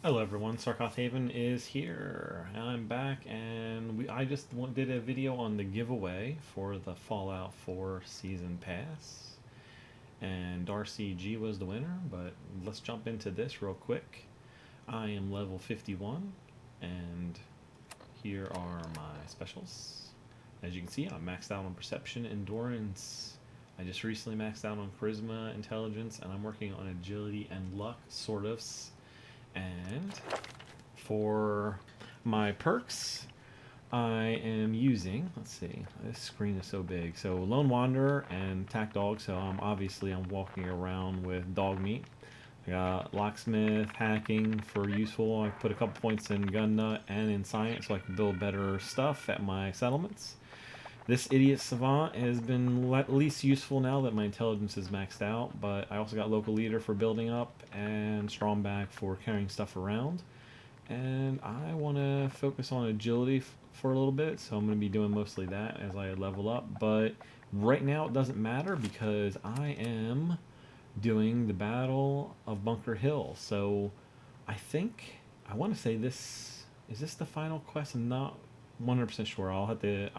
Hello everyone, Sarcoth Haven is here. I'm back and I just did a video on the giveaway for the Fallout 4 Season Pass. And Darcy G was the winner, but let's jump into this real quick. I am level 51 and here are my specials. As you can see, I'm maxed out on Perception, Endurance. I just recently maxed out on Charisma, Intelligence, and I'm working on Agility and Luck, sort of. And for my perks, I am using, let's see, this screen is so big. So Lone Wanderer and Tack Dog, so I'm walking around with dog meat. I got Locksmith, Hacking for useful. I put a couple points in Gun Nut and in Science so I can build better stuff at my settlements. This Idiot Savant has been least useful now that my intelligence is maxed out, but I also got Local Leader for building up and Strongback for carrying stuff around. And I want to focus on agility for a little bit, so I'm going to be doing mostly that as I level up. But right now it doesn't matter because I am doing the Battle of Bunker Hill. So I think, I want to say this, is this the final quest? I'm not 100% sure. I'll have to...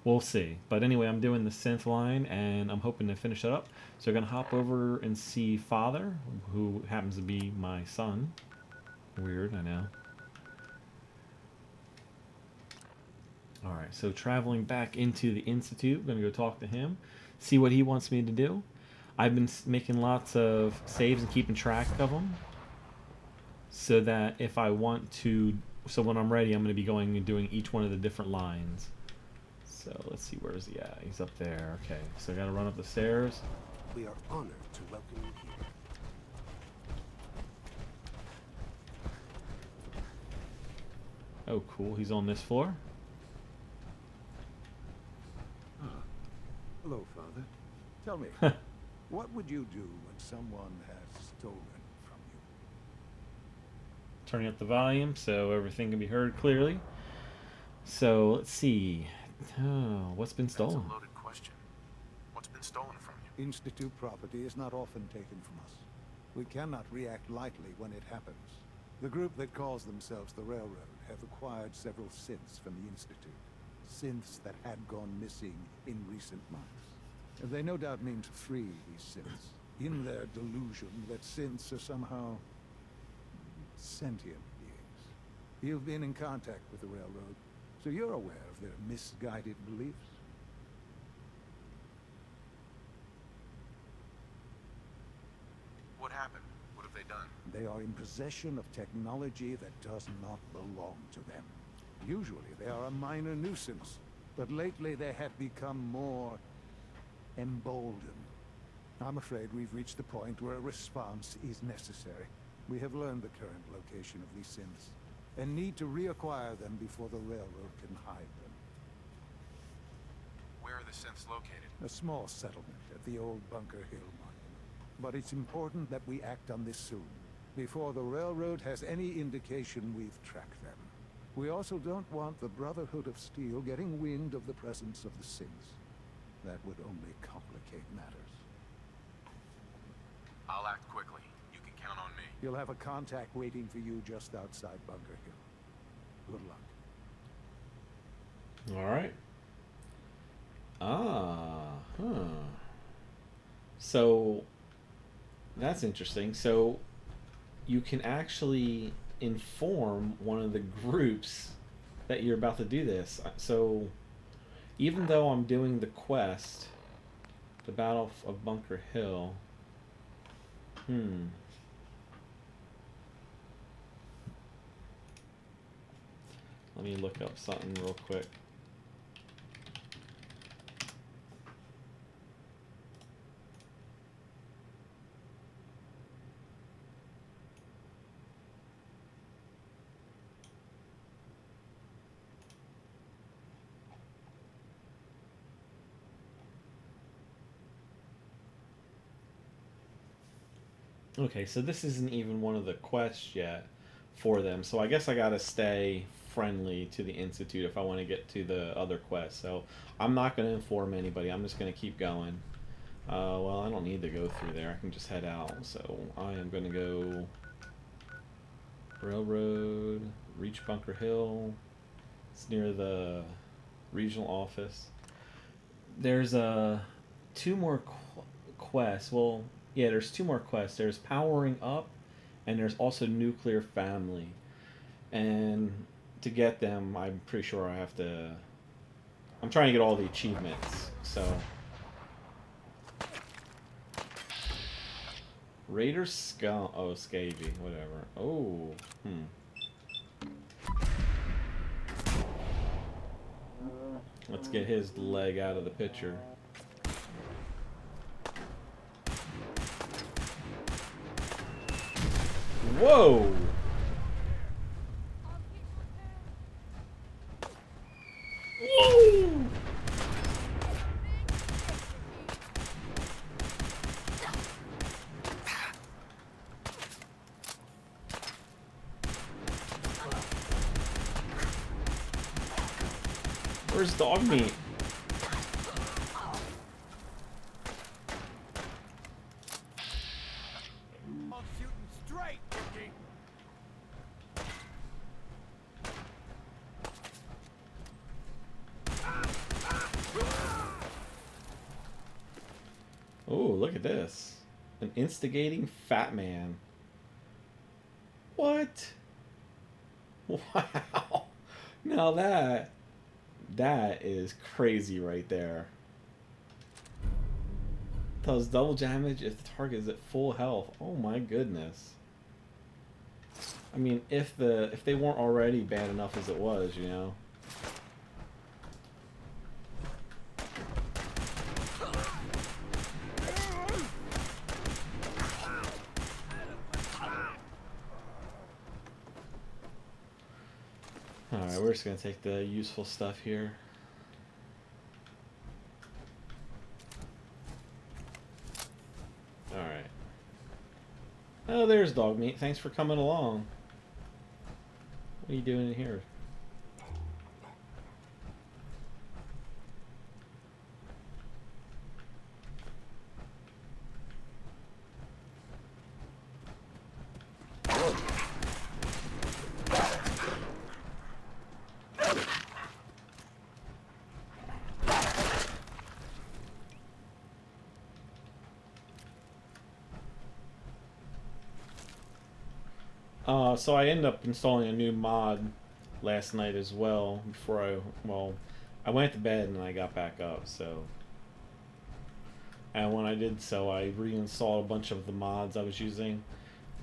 We'll see. But anyway, I'm doing the synth line, and I'm hoping to finish it up. So I'm going to hop over and see Father, who happens to be my son. Weird, I know. Alright, so traveling back into the Institute. I'm going to go talk to him, see what he wants me to do. I've been making lots of saves and keeping track of them. So that if I want to... So when I'm ready, I'm going to be going and doing each one of the different lines. So let's see, where is he at? He's up there. Okay, so I gotta run up the stairs. We are honored to welcome you here. Oh, cool. He's on this floor. Hello, Father. Tell me, what would you do when someone has stolen from you? Turning up the volume so everything can be heard clearly. So let's see. Oh, what's been stolen? That's a loaded question. What's been stolen from you? Institute property is not often taken from us. We cannot react lightly when it happens. The group that calls themselves the Railroad have acquired several synths from the Institute. Synths that had gone missing in recent months. They no doubt mean to free these synths, in their delusion that synths are somehow sentient beings. You've been in contact with the Railroad, so you're aware of their misguided beliefs. What happened? What have they done? They are in possession of technology that does not belong to them. Usually they are a minor nuisance, but lately they have become more emboldened. I'm afraid we've reached the point where a response is necessary. We have learned the current location of these synths, and need to reacquire them before the Railroad can hide them. Where are the synths located? A small settlement at the old Bunker Hill monument. But it's important that we act on this soon, before the Railroad has any indication we've tracked them. We also don't want the Brotherhood of Steel getting wind of the presence of the synths. That would only complicate matters. I'll act quickly. You can count on me. You'll have a contact waiting for you just outside Bunker Hill. Good luck. Alright. Ah, huh. So, that's interesting. So, you can actually inform one of the groups that you're about to do this. So, even though I'm doing the quest, the Battle of Bunker Hill, let me look up something real quick. Okay, so this isn't even one of the quests yet for them, so I guess I gotta stay friendly to the Institute if I want to get to the other quests. So I'm not going to inform anybody, I'm just going to keep going. Well, I don't need to go through there, I can just head out, so I am going to go Railroad, reach Bunker Hill. It's near the regional office. There's two more quests. Well, yeah, there's two more quests. There's powering up, and there's also nuclear family. And to get them, I'm pretty sure I have to. I'm trying to get all the achievements. So, Raider Skull. Oh, Scavy. Whatever. Oh, Let's get his leg out of the picture. Whoa! Whoa! Where's dog meat? I'm shooting straight, Rookie. Oh, look at this. An instigating fat man. What? Wow. Now that is crazy right there. Does double damage if the target is at full health. Oh my goodness. I mean, if they weren't already bad enough as it was, you know. Alright, we're just gonna take the useful stuff here. Alright. Oh, there's dog meat. Thanks for coming along. What are you doing in here? So I ended up installing a new mod last night as well. I went to bed and I got back up. So, and when I did so, I reinstalled a bunch of the mods I was using,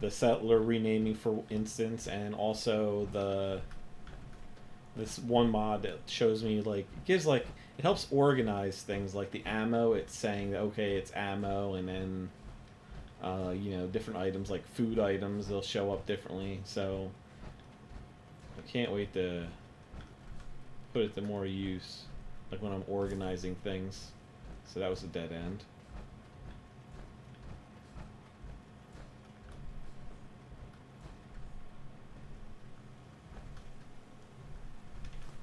the settler renaming for instance, and also this one mod that shows me it helps organize things like the ammo. It's saying that okay, it's ammo, and then different items like food items, they'll show up differently. So I can't wait to put it to more use, like when I'm organizing things. So that was a dead end.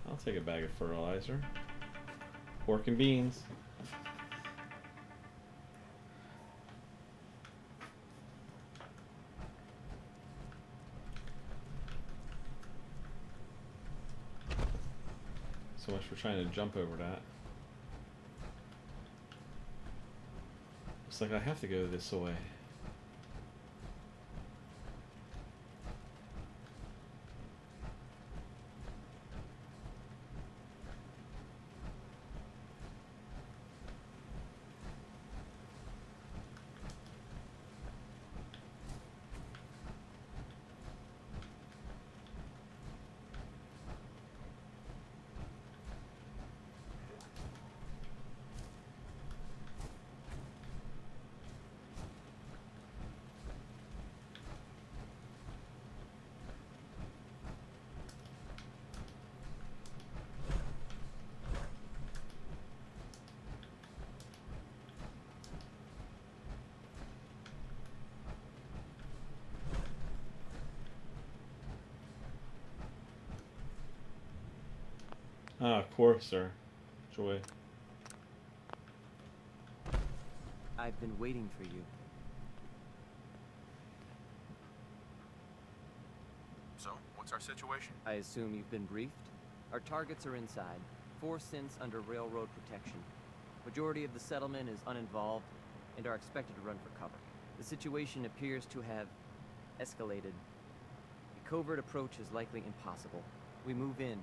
I'll take a bag of fertilizer. Pork and beans. So much for trying to jump over that. Looks like I have to go this way. Ah, Courser. Joy. I've been waiting for you. What's our situation? I assume you've been briefed? Our targets are inside. 4 synths under railroad protection. Majority of the settlement is uninvolved and are expected to run for cover. The situation appears to have escalated. A covert approach is likely impossible. We move in,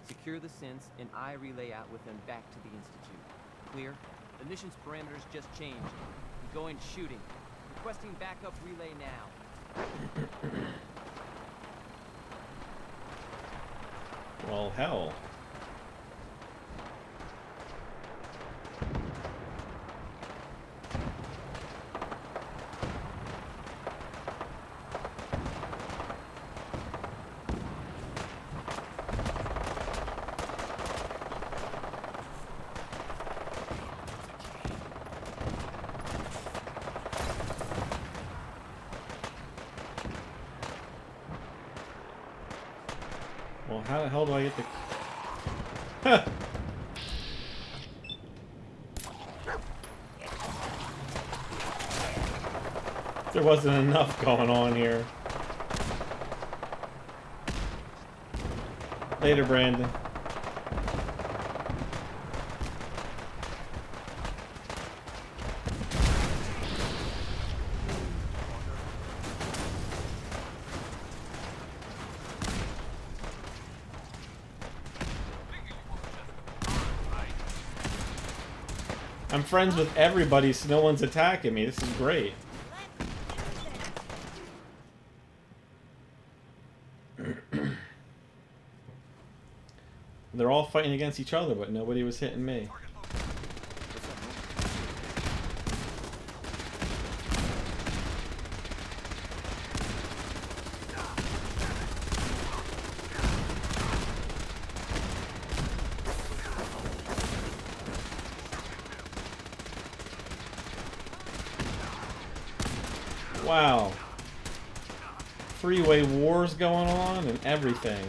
secure the synths, and I relay out with them back to the Institute. Clear? The mission's parameters just changed. I'm going shooting. Requesting backup relay now. Well, hell. Well, how the hell do I get the... There wasn't enough going on here. Later, Brandon. I'm friends with everybody, so no one's attacking me. This is great. They're all fighting against each other, but nobody was hitting me. Wow. Freeway wars going on and everything.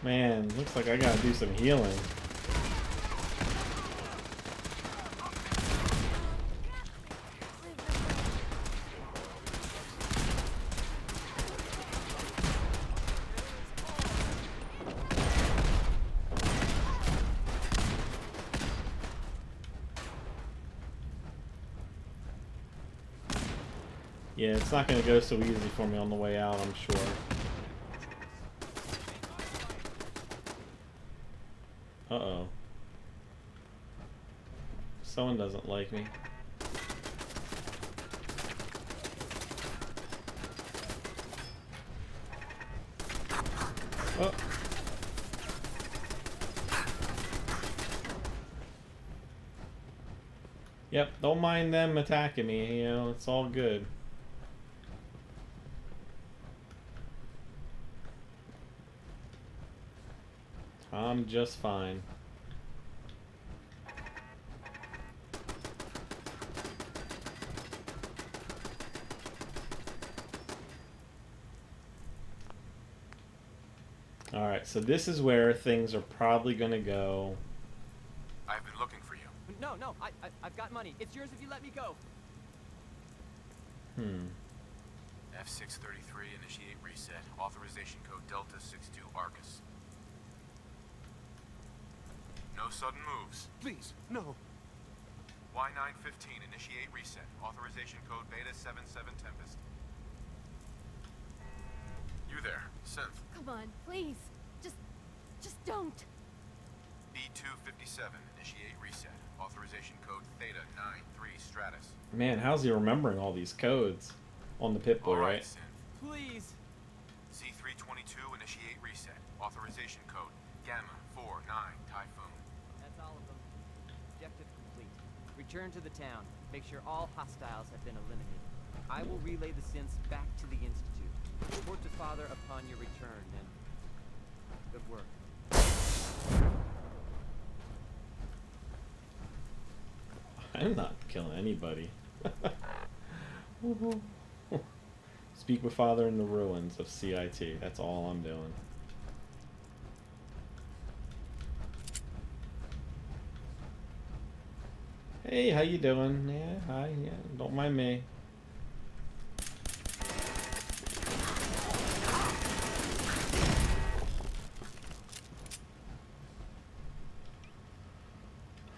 Man, looks like I gotta do some healing. Yeah, it's not gonna go so easy for me on the way out, I'm sure. Uh-oh. Someone doesn't like me. Oh. Yep, don't mind them attacking me, you know, it's all good. I'm just fine. Alright, so this is where things are probably gonna go. I've been looking for you. No, I've got money. It's yours if you let me go. F633, initiate reset. Authorization code Delta 62 Arcus. No sudden moves. Please, no. Y915, initiate reset. Authorization code Beta 77 Tempest. You there, Synth. Come on, please. Just don't. B257, initiate reset. Authorization code Theta 93 Stratus. Man, how's he remembering all these codes on the Pip-Boy, right? Synth. Please. Z322, initiate reset. Authorization code Gamma 49 Typhoon. That's all of them. Objective complete. Return to the town. Make sure all hostiles have been eliminated. I will relay the synths back to the Institute. Report to Father upon your return, and good work. I'm not killing anybody. Speak with Father in the ruins of CIT. That's all I'm doing. Hey, how you doing? Yeah, hi. Yeah, don't mind me.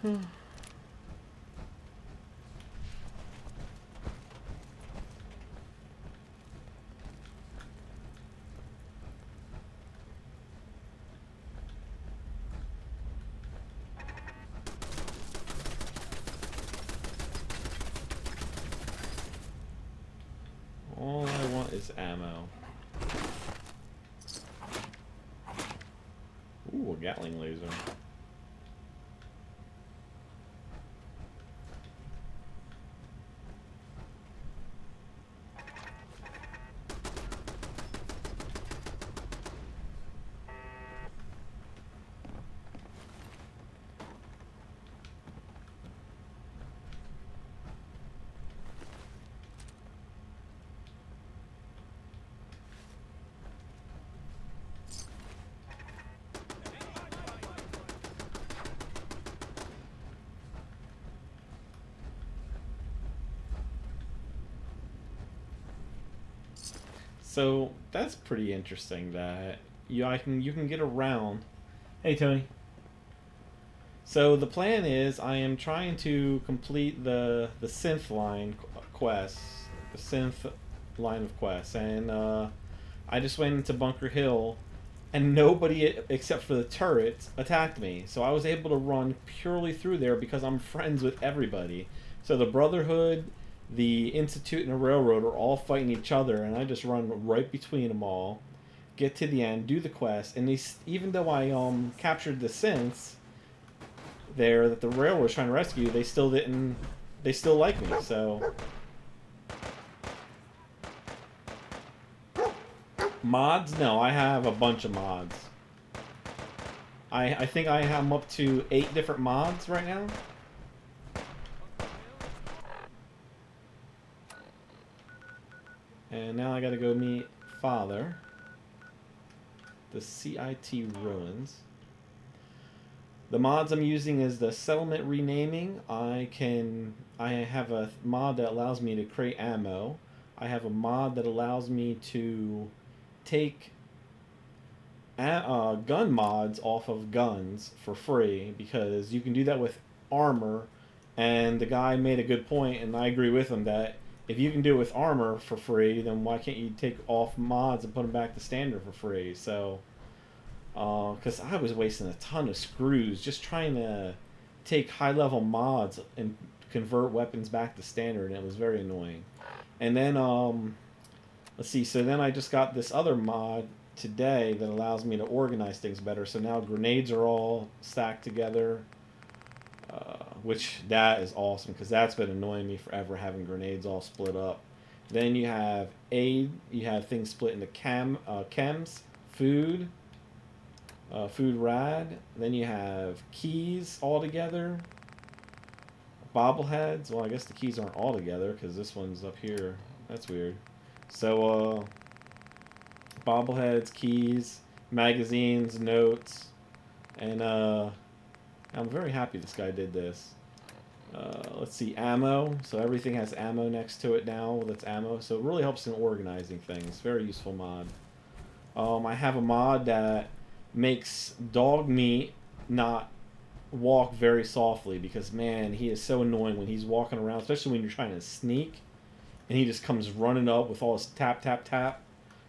All I want is ammo. Ooh, a Gatling laser. So that's pretty interesting that you can get around. Hey Tony. So the plan is I am trying to complete the synth line quest, the synth line of quests, and I just went into Bunker Hill, and nobody except for the turrets attacked me. So I was able to run purely through there because I'm friends with everybody. So the Brotherhood, the Institute, and the Railroad are all fighting each other, and I just run right between them all, get to the end, do the quest, and these, even though I captured the synths there that the railroad was trying to rescue, they still didn't. They still like me. So mods? No, I have a bunch of mods. I think I am up to 8 different mods right now. And now I gotta go meet Father. The CIT ruins. The mods I'm using is the settlement renaming. I have a mod that allows me to create ammo. I have a mod that allows me to take gun mods off of guns for free, because you can do that with armor. And the guy made a good point, and I agree with him, that if you can do it with armor for free, then why can't you take off mods and put them back to standard for free? So because I was wasting a ton of screws just trying to take high-level mods and convert weapons back to standard, and it was very annoying. And then, let's see, so then I just got this other mod today that allows me to organize things better. So now grenades are all stacked together, which that is awesome, because that's been annoying me forever, having grenades all split up. Then you have aid, you have things split into chems, food, food rad. Then you have keys all together. Bobbleheads. Well, I guess the keys aren't all together because this one's up here. That's weird. So, bobbleheads, keys, magazines, notes, and I'm very happy this guy did this. Let's see, ammo. So everything has ammo next to it now. That's ammo. So it really helps in organizing things. Very useful mod. I have a mod that makes dog meat not walk very softly, because man, he is so annoying when he's walking around, especially when you're trying to sneak and he just comes running up with all his tap tap tap.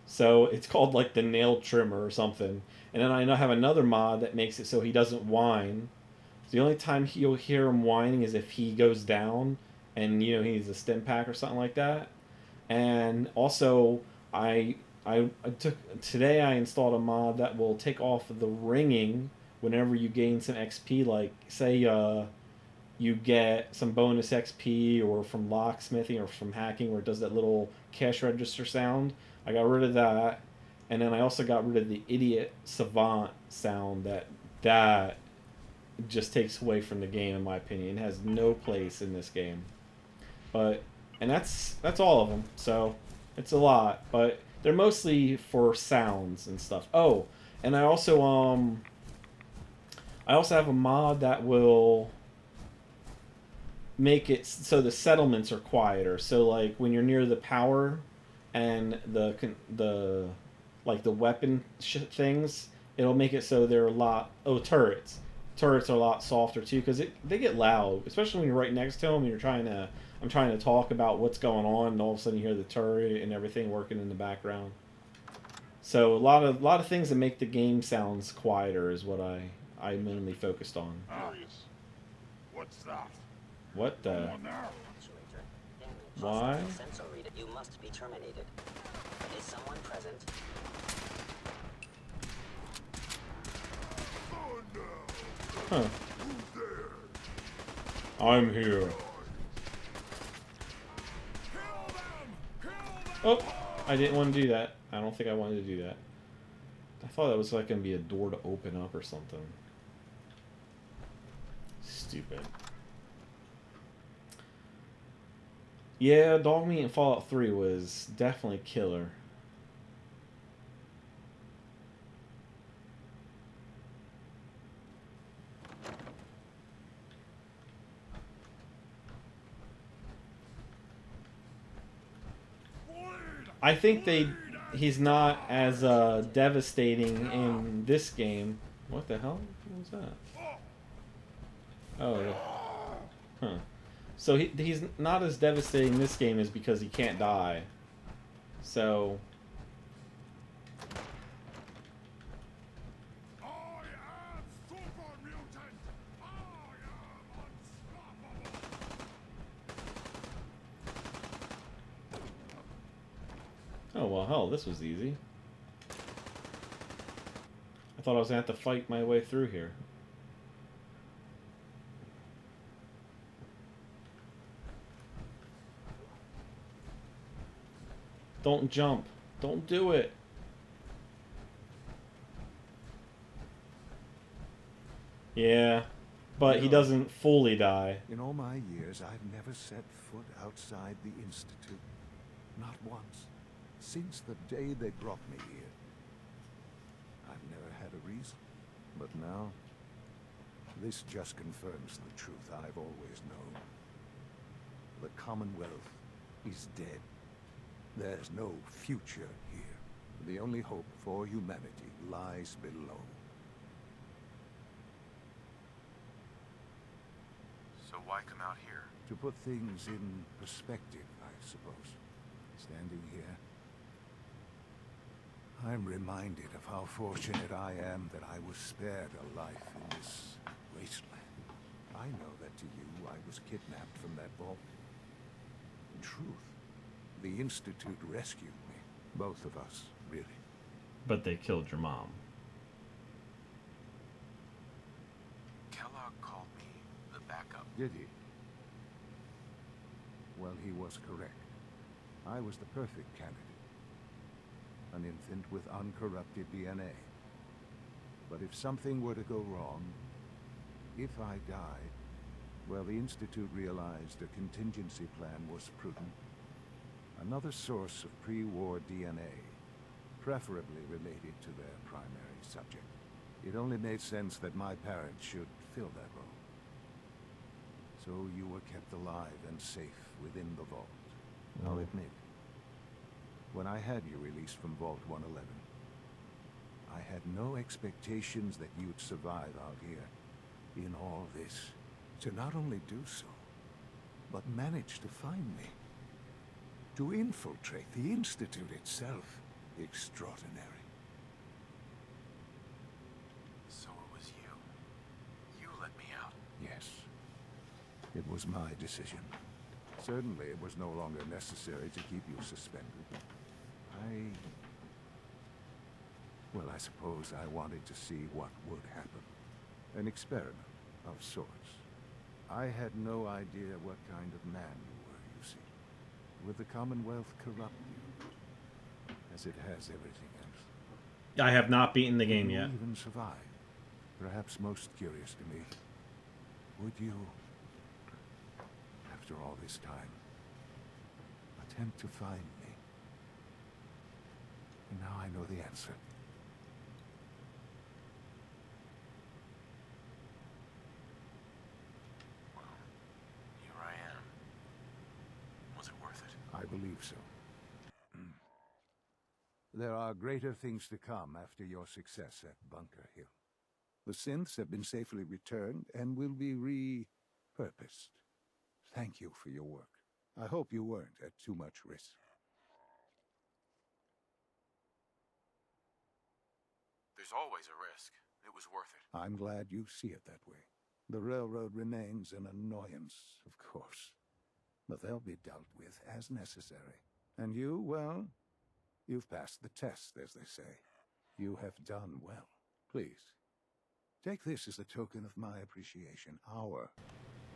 So it's called like the nail trimmer or something. And then I have another mod that makes it so he doesn't whine. So the only time you'll hear him whining is if he goes down and he needs a stim pack or something like that. And also I took today. I installed a mod that will take off the ringing whenever you gain some XP. Like say you get some bonus XP, or from locksmithing or from hacking, where it does that little cash register sound. I got rid of that, and then I also got rid of the idiot savant sound that just takes away from the game, in my opinion. It has no place in this game. But and that's all of them. So it's a lot, but they're mostly for sounds and stuff. Oh, and I also have a mod that will make it so the settlements are quieter. So like when you're near the power and the like the weapon things, it'll make it so they're a lot. Oh, turrets. turrets are a lot softer too because they get loud, especially when you're right next to them and you're trying to. I'm trying to talk about what's going on, and all of a sudden you hear the turret and everything working in the background. So a lot of things that make the game sounds quieter is what I mainly focused on. Curious. What's that? What the? Someone there? Actuator. In Why? possible sensor reader, you must be terminated. Is someone present? Huh. I'm here. Oh, I didn't want to do that. I don't think I wanted to do that. I thought that was like going to be a door to open up or something. Stupid. Yeah, dog meat in Fallout 3 was definitely killer. I think he's not as devastating in this game. What the hell? What was that? Oh, huh. So he's not as devastating in this game is because he can't die. So I am super mutant. I am unstoppable. oh well, hell, this was easy. I thought I was gonna have to fight my way through here. Don't jump. Don't do it. Yeah, but he doesn't fully die. In all my years, I've never set foot outside the Institute. Not once. Since the day they brought me here. I've never had a reason. But now, this just confirms the truth I've always known. The Commonwealth is dead. There's no future here. The only hope for humanity lies below. So why come out here? To put things in perspective, I suppose. Standing here, I'm reminded of how fortunate I am that I was spared a life in this wasteland. I know that to you, I was kidnapped from that vault. In truth, the Institute rescued me. Both of us, really. But they killed your mom. Kellogg called me the backup. Did he? Well, he was correct. I was the perfect candidate. An infant with uncorrupted DNA. But if something were to go wrong, if I died, well, the Institute realized a contingency plan was prudent. Another source of pre-war DNA, preferably related to their primary subject. It only made sense that my parents should fill that role. So you were kept alive and safe within the vault. I'll admit, when I had you released from Vault 111, I had no expectations that you'd survive out here in all this. To not only do so, but manage to find me. To infiltrate the Institute itself. Extraordinary. So it was you. You let me out. Yes. It was my decision. Certainly it was no longer necessary to keep you suspended. Well, I suppose I wanted to see what would happen. An experiment of sorts. I had no idea what kind of man you were, you see. Would the Commonwealth corrupt you? As it has everything else. I have not beaten the game Would you yet. even survive? Perhaps most curious to me. Would you, after all this time, attempt to find me? And now I know the answer. Well, here I am. Was it worth it? I believe so. There are greater things to come after your success at Bunker Hill. The synths have been safely returned and will be repurposed. Thank you for your work. I hope you weren't at too much risk. There's always a risk. It was worth it. I'm glad you see it that way. The railroad remains an annoyance, of course, but they'll be dealt with as necessary. And you, well, you've passed the test, as they say. You have done well. Please, take this as a token of my appreciation, our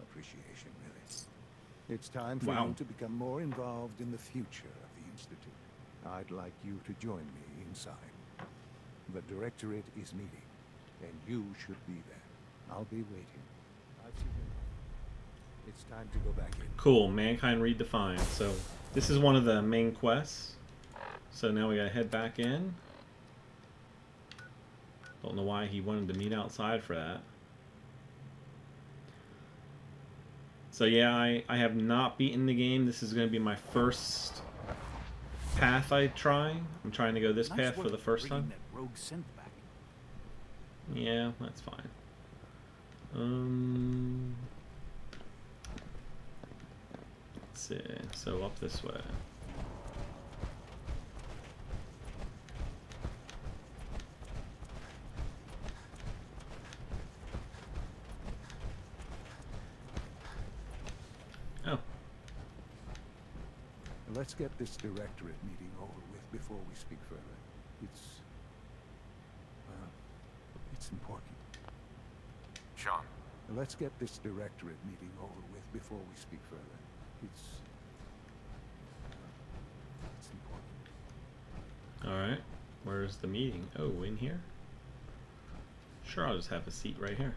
appreciation, really. It's time for Wow. you to become more involved in the future of the Institute. I'd like you to join me inside. The Directorate is meeting, and you should be there. I'll be waiting. I've seen enough. It's time to go back in. Cool, Mankind Redefined. So this is one of the main quests. So now we gotta head back in. Don't know why he wanted to meet outside for that. So yeah, I have not beaten the game. This is gonna be my first path I try. I'm trying to go this path for the first time. That rogue synth back. Yeah, that's fine. Let's see. So up this way. Oh, Let's get this Directorate meeting over with before we speak further. It's important. Sean, Let's get this Directorate meeting over with before we speak further. It's important. all right. Where's the meeting? Oh, in here? Sure, I'll just have a seat right here.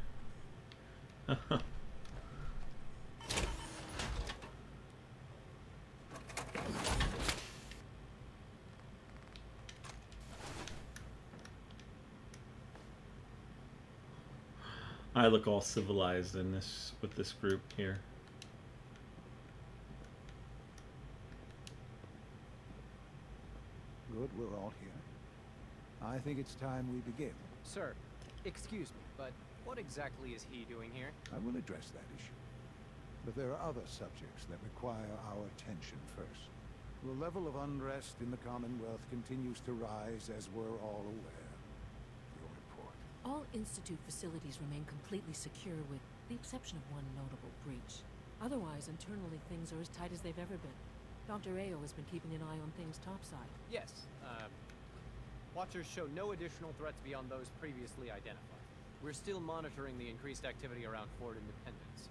I look all civilized in this with this group here. Good, we're all here. I think it's time we begin. Sir, excuse me, but what exactly is he doing here? I will address that issue. But there are other subjects that require our attention first. The level of unrest in the Commonwealth continues to rise, as we're all aware. Your report. All Institute facilities remain completely secure with the exception of one notable breach. Otherwise, internally things are as tight as they've ever been. Dr. Ayo has been keeping an eye on things topside. Yes, Watchers show no additional threats beyond those previously identified. We're still monitoring the increased activity around Fort Independence,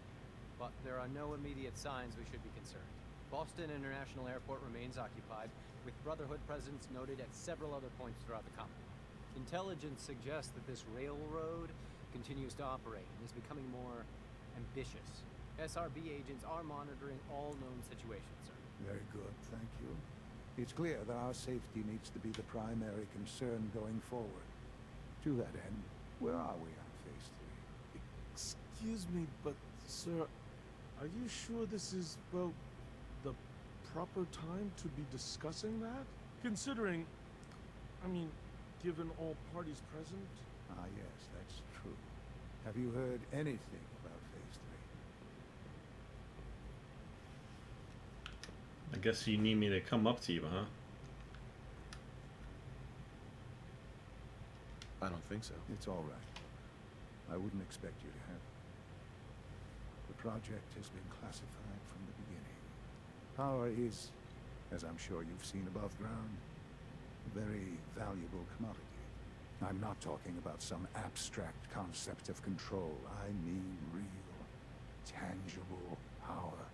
but there are no immediate signs we should be concerned. Boston International Airport remains occupied, with Brotherhood presence noted at several other points throughout the Commonwealth. Intelligence suggests that this railroad continues to operate and is becoming more ambitious. SRB agents are monitoring all known situations, sir. Very good, thank you. It's clear that our safety needs to be the primary concern going forward. To that end, where are we on Phase 3? Excuse me, but, sir, are you sure this is, well, the proper time to be discussing that? Considering, I mean, given all parties present? Ah, yes, that's true. Have you heard anything about Phase 3? I guess you need me to come up to you, huh? I don't think so. It's all right. I wouldn't expect you to have. The project has been classified from the beginning. Power is, as I'm sure you've seen above ground, a very valuable commodity. I'm not talking about some abstract concept of control. I mean real, tangible power.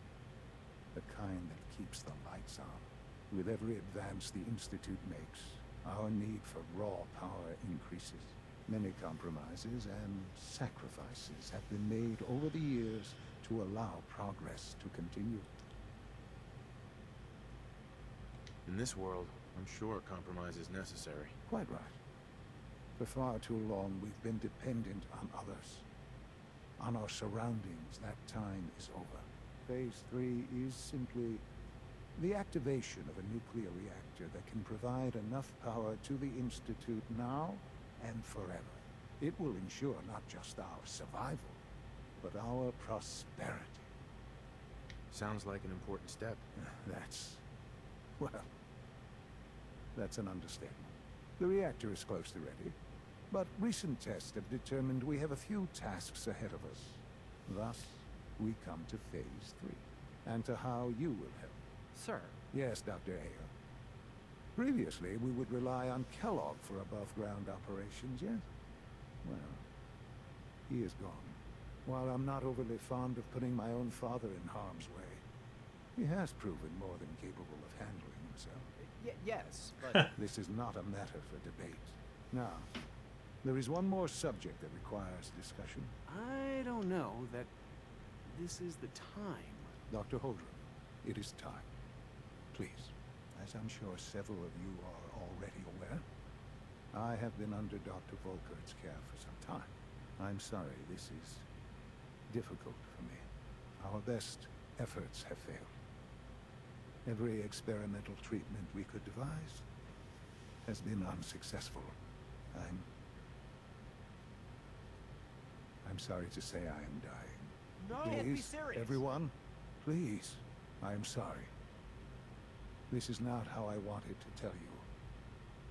The kind that keeps the lights on. With every advance the Institute makes, our need for raw power increases. Many compromises and sacrifices have been made over the years to allow progress to continue. In this world, I'm sure compromise is necessary. Quite right. For far too long, we've been dependent on others. On our surroundings, that time is over. Phase 3 is simply the activation of a nuclear reactor that can provide enough power to the Institute now and forever. It will ensure not just our survival, but our prosperity. Sounds like an important step. Well, that's an understatement. The reactor is close to ready, but recent tests have determined we have a few tasks ahead of us. Thus, we come to Phase 3, and to how you will help. Sir. Yes, Dr. Ayer. Previously, we would rely on Kellogg for above-ground operations, yes? Well, he is gone. While I'm not overly fond of putting my own father in harm's way, he has proven more than capable of handling himself. Yes, but... This is not a matter for debate. Now, there is one more subject that requires discussion. I don't know that this is the time. Dr. Holdren, it is time. Please, as I'm sure several of you are already aware, I have been under Dr. Volkert's care for some time. I'm sorry, this is difficult for me. Our best efforts have failed. Every experimental treatment we could devise has been unsuccessful. I'm sorry to say I am dying. No! Please, Can't be serious. everyone, please, I am sorry. This is not how I wanted to tell you,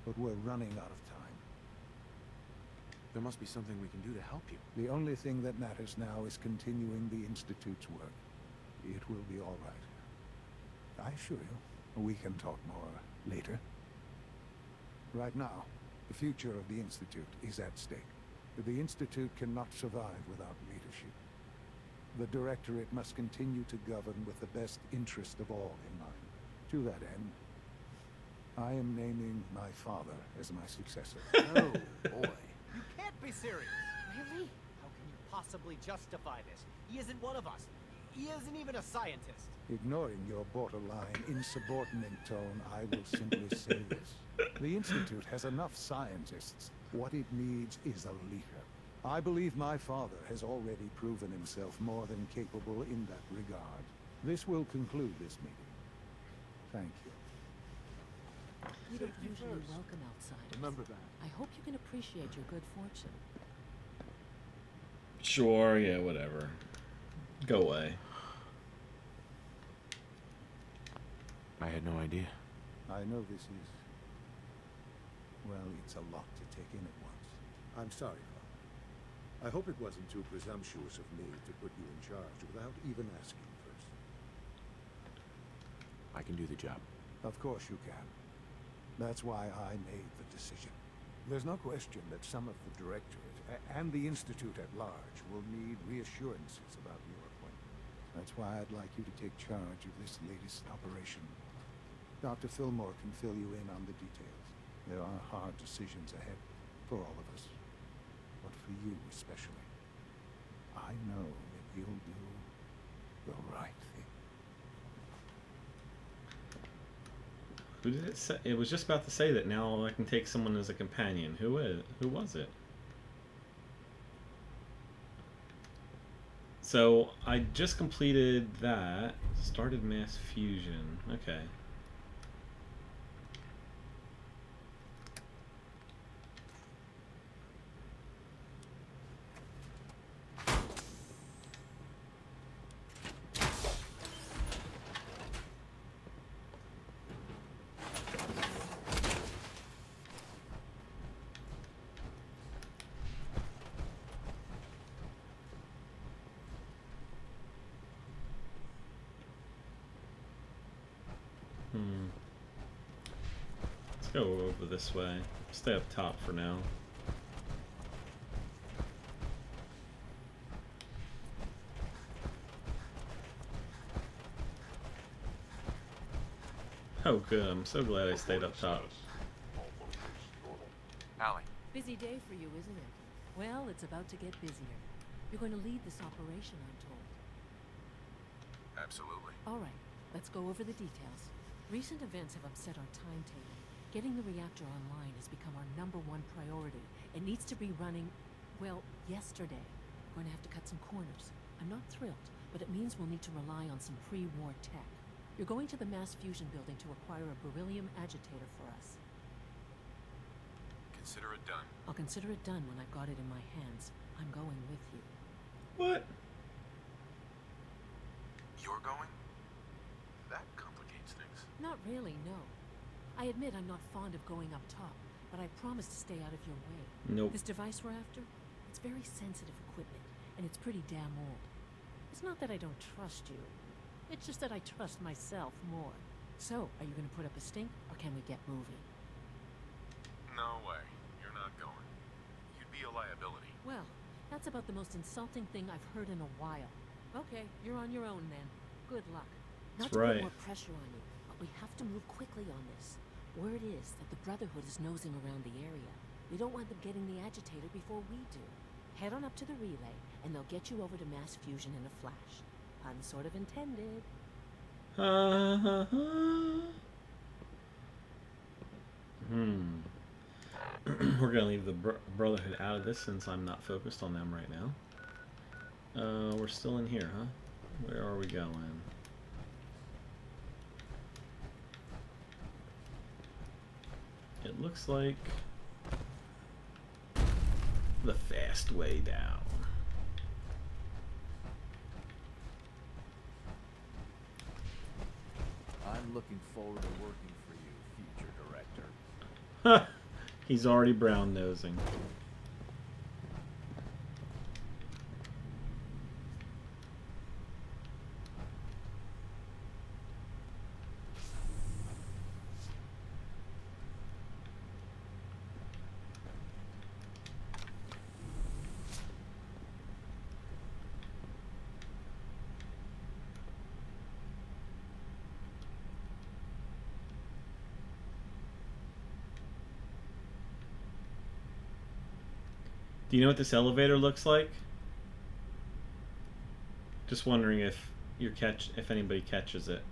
but we're running out of time. There must be something we can do to help you. The only thing that matters now is continuing the Institute's work. It will be all right. I assure you, we can talk more later. Right now, the future of the Institute is at stake. The Institute cannot survive without leadership. The Directorate must continue to govern with the best interest of all in mind. To that end, I am naming my father as my successor. Oh, boy. You can't be serious! Really? How can you possibly justify this? He isn't one of us. He isn't even a scientist. Ignoring your borderline insubordinate tone, I will simply say this. The Institute has enough scientists. What it needs is a leader. I believe my father has already proven himself more than capable in that regard. This will conclude this meeting. Thank you. We don't usually welcome outsiders. Remember that. I hope you can appreciate your good fortune. Sure, yeah, whatever. Go away. I had no idea. I know this is... well, it's a lot to take in at once. I'm sorry, Father. I hope it wasn't too presumptuous of me to put you in charge without even asking first. I can do the job. Of course you can. That's why I made the decision. There's no question that some of the Directorate and the Institute at large will need reassurances about your appointment. That's why I'd like you to take charge of this latest operation. Dr. Fillmore can fill you in on the details. There are hard decisions ahead for all of us, but for you especially. I know that you'll do the right thing. Who did it say? It was just about to say that now I can take someone as a companion. Who was it? So I just completed that. Started mass fusion. Okay. Let's go over this way. Stay up top for now. Oh good, I'm so glad I stayed up top. Allie. Busy day for you, isn't it? Well, it's about to get busier. You're going to lead this operation, I'm told. Absolutely. All right, let's go over the details. Recent events have upset our timetable. Getting the reactor online has become our #1 priority. It needs to be running, well, yesterday. We're going to have to cut some corners. I'm not thrilled, but it means we'll need to rely on some pre-war tech. You're going to the mass fusion building to acquire a beryllium agitator for us. consider it done. I'll consider it done when I've got it in my hands. I'm going with you. What? You're going? That complicates things. Not really, no. I admit I'm not fond of going up top, but I promise to stay out of your way. Nope. This device we're after, it's very sensitive equipment, and it's pretty damn old. It's not that I don't trust you. It's just that I trust myself more. So, are you going to put up a stink, or can we get moving? No way. You're not going. You'd be a liability. Well, that's about the most insulting thing I've heard in a while. Okay, you're on your own then. Good luck. Not That's to right. put more pressure on you, but we have to move quickly on this. Word is that the Brotherhood is nosing around the area. We don't want them getting the agitator before we do. Head on up to the relay, and they'll get you over to mass fusion in a flash. Pun sort of intended. We're gonna leave the Brotherhood out of this since I'm not focused on them right now. We're still in here, huh? Where are we going? It looks like the fast way down. I'm looking forward to working for you, future director. He's already brown nosing. Do you know what this elevator looks like? Just wondering if if anybody catches it.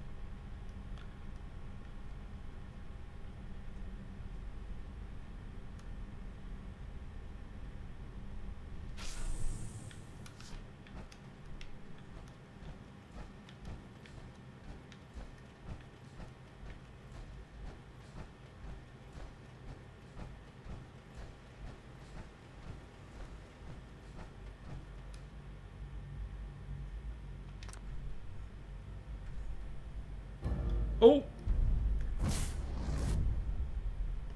Oh!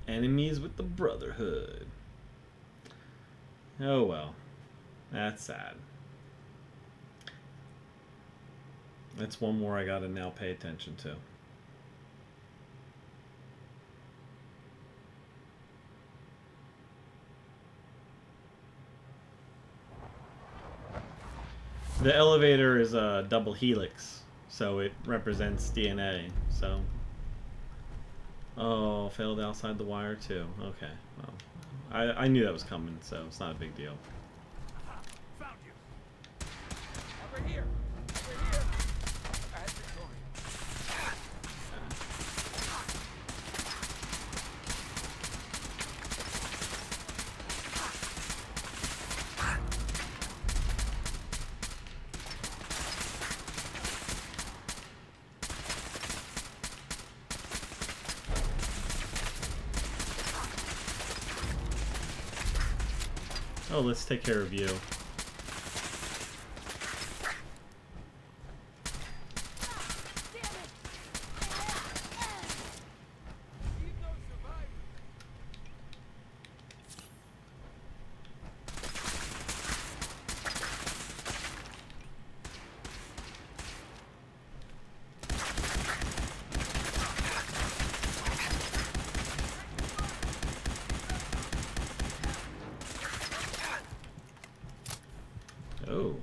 Enemies with the Brotherhood. Oh well. That's sad. That's one more I gotta now pay attention to. The elevator is a double helix, so it represents DNA, so... Oh, failed outside the wire too. Okay, well, I knew that was coming, so it's not a big deal. Found you. Over here. Over here. At Victoria. Oh, let's take care of you. Oh.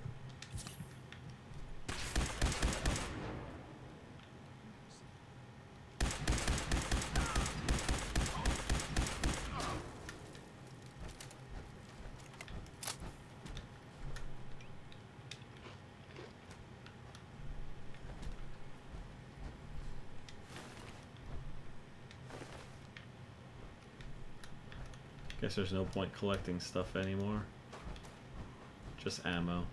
Guess there's no point collecting stuff anymore. Just ammo.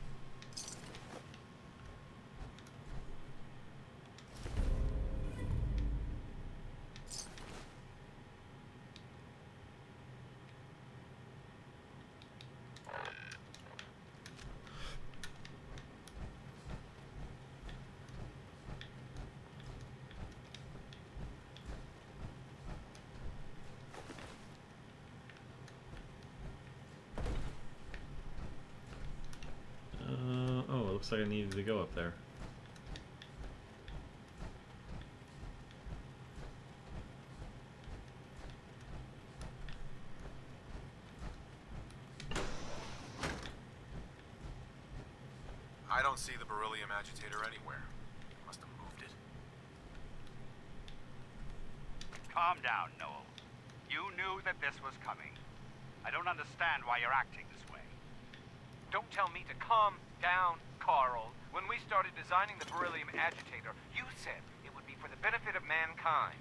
looks like I needed to go up there. I don't see the beryllium agitator anywhere. Must have moved it. Calm down, Noel. You knew that this was coming. I don't understand why you're acting this way. Don't tell me to calm down, Carl. When we started designing the beryllium agitator, you said it would be for the benefit of mankind.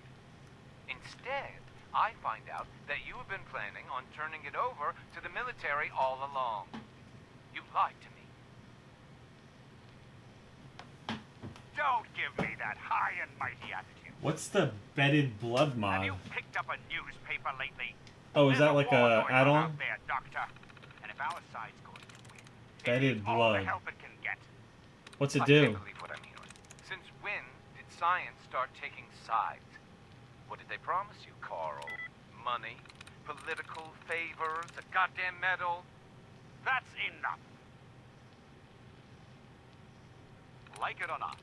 Instead, I find out that you have been planning on turning it over to the military all along. You lied to me. Don't give me that high and mighty attitude. What's the bedded blood mod? Have you picked up a newspaper lately? Oh, is that like a add-on? There, Doctor. And if our side's going to win, Bedded all blood. the help it can get. What's it I do? can't believe what I'm hearing. Since when did science start taking sides? What did they promise you, Carl? Money? Political favors? A goddamn medal? That's enough. Like it or not,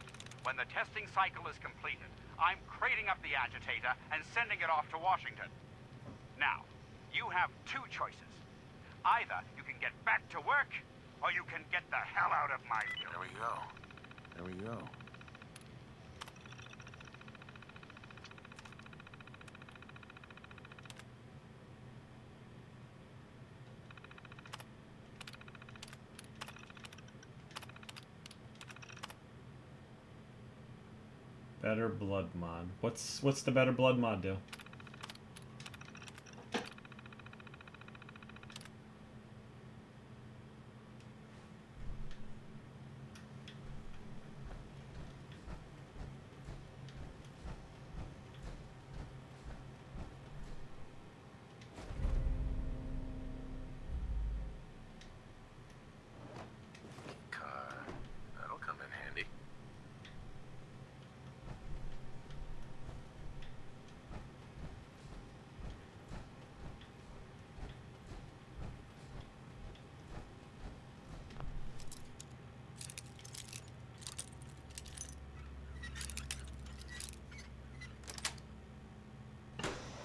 when the testing cycle is completed, I'm crating up the agitator and sending it off to Washington. Now, you have two choices. Either you can get back to work, or you can get the hell out of my view. There we go. There we go. Better blood mod. What's the better blood mod do? Car. That'll come in handy.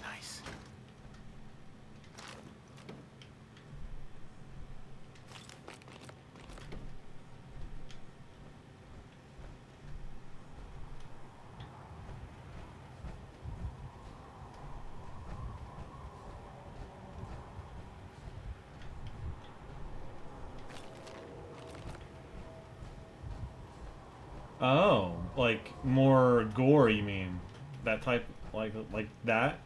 Nice. Oh, like more gore, you mean? That type, like that?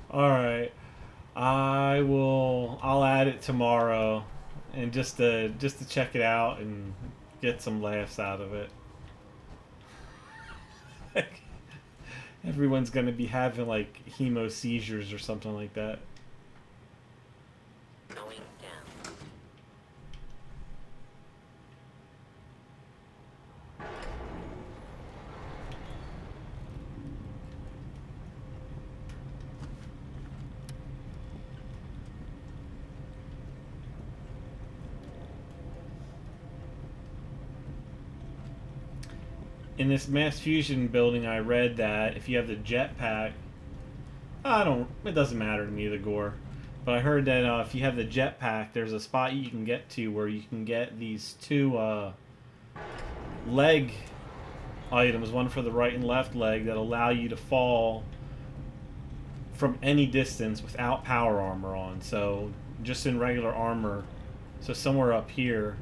All right, I'll add it tomorrow, and just to check it out and get some laughs out of it. Everyone's gonna be having like hemo seizures or something like that. Going down. In this mass fusion building, I read that if you have the jetpack, it doesn't matter to me, the gore. But I heard that if you have the jetpack, there's a spot you can get to where you can get these two leg items, one for the right and left leg, that allow you to fall from any distance without power armor on. So just in regular armor. So somewhere up here.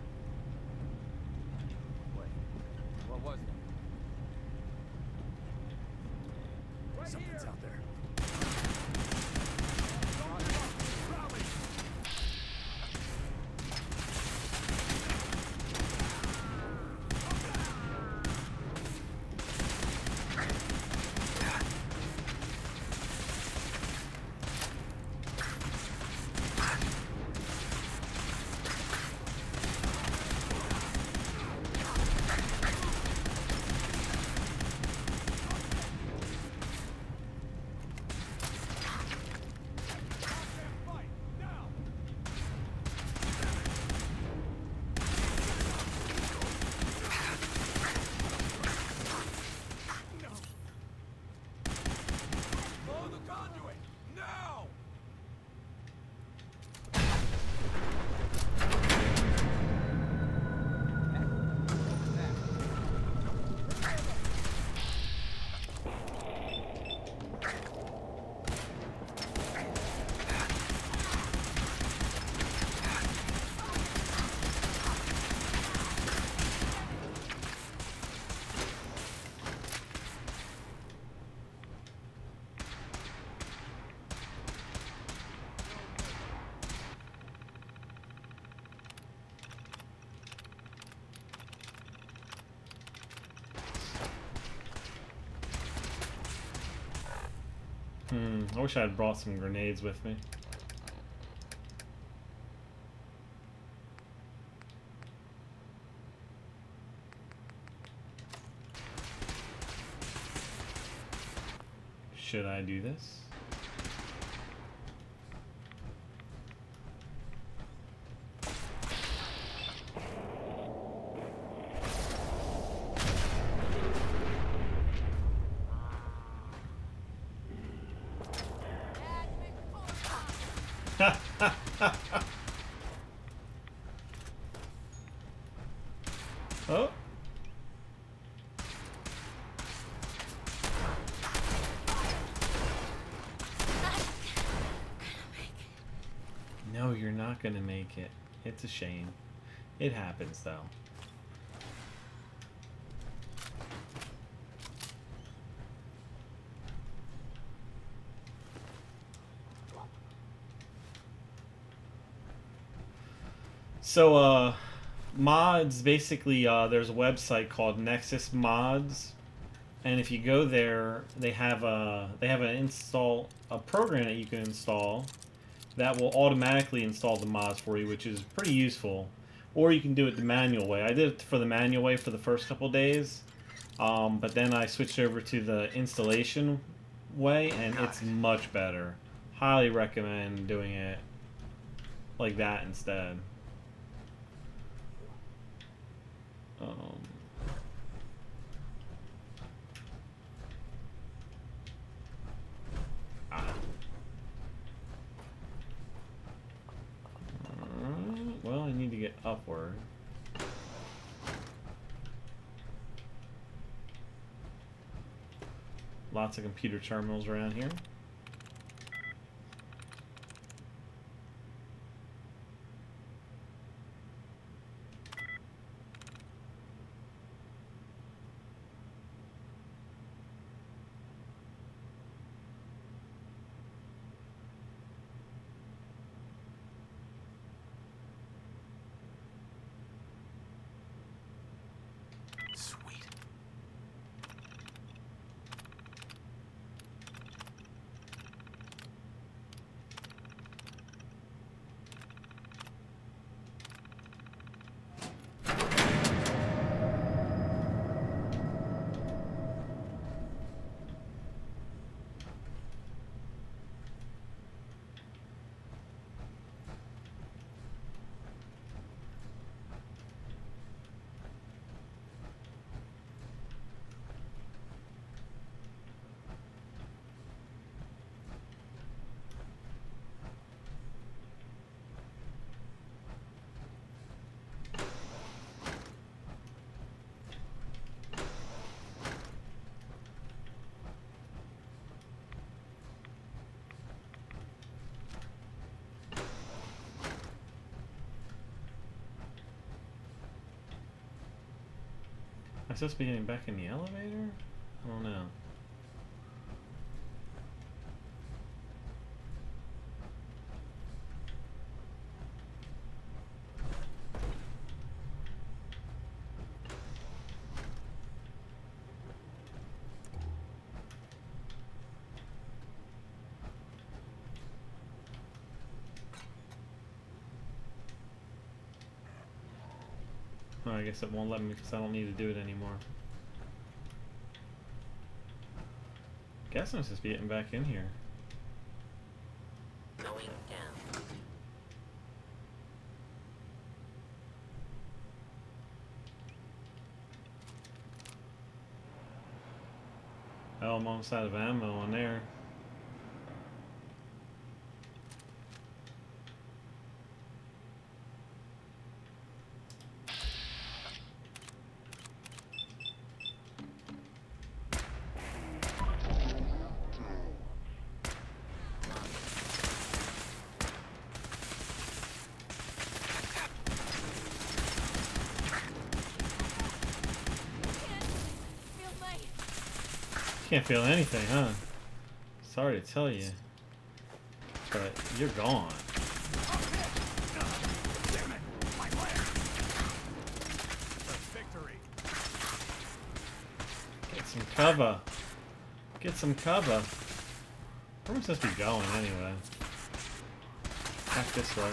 Wait, what was that? Something's out there. I wish I had brought some grenades with me. Should I do this? Oh. No, you're not gonna make it. It's a shame. It happens though. So, mods, basically, there's a website called Nexus Mods, and if you go there, they have a program that you can install that will automatically install the mods for you, which is pretty useful. Or you can do it the manual way. I did it for the manual way for the first couple days, but then I switched over to the installation way, and it's much better. Highly recommend doing it like that instead. Well, I need to get upward. Lots of computer terminals around here. Am I supposed to be getting back in the elevator? I don't know. Oh, I guess it won't let me because I don't need to do it anymore. Guess I'm supposed to be getting back in here. Going down. Oh, I'm almost out of ammo on there. Can't feel anything, huh? Sorry to tell you, but you're gone. Get some cover. Get some cover. Where am I supposed to be going anyway? Back this way.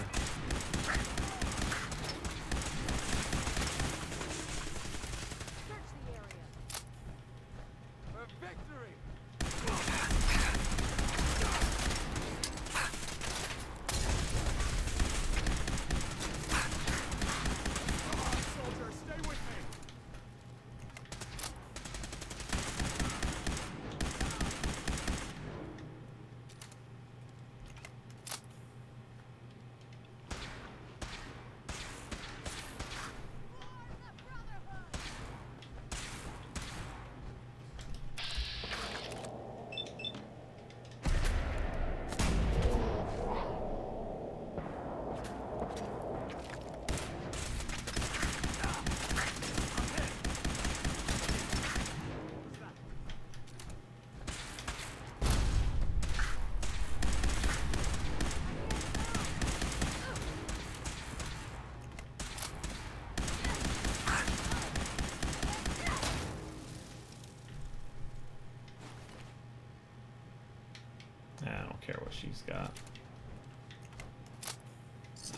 I don't care what she's got.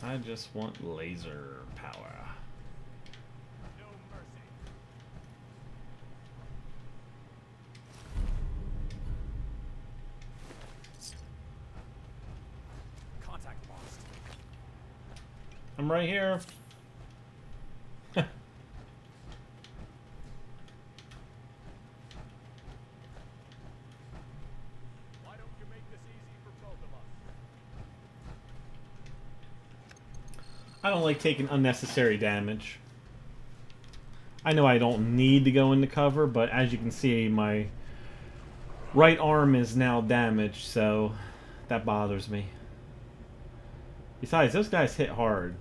I just want laser power. No mercy. Contact lost. I'm right here. I don't like taking unnecessary damage. I know I don't need to go into cover, but as you can see, my right arm is now damaged, so that bothers me. Besides, those guys hit hard.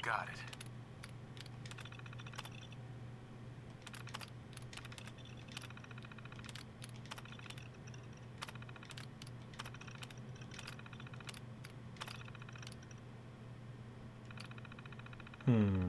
Got it. Hmm.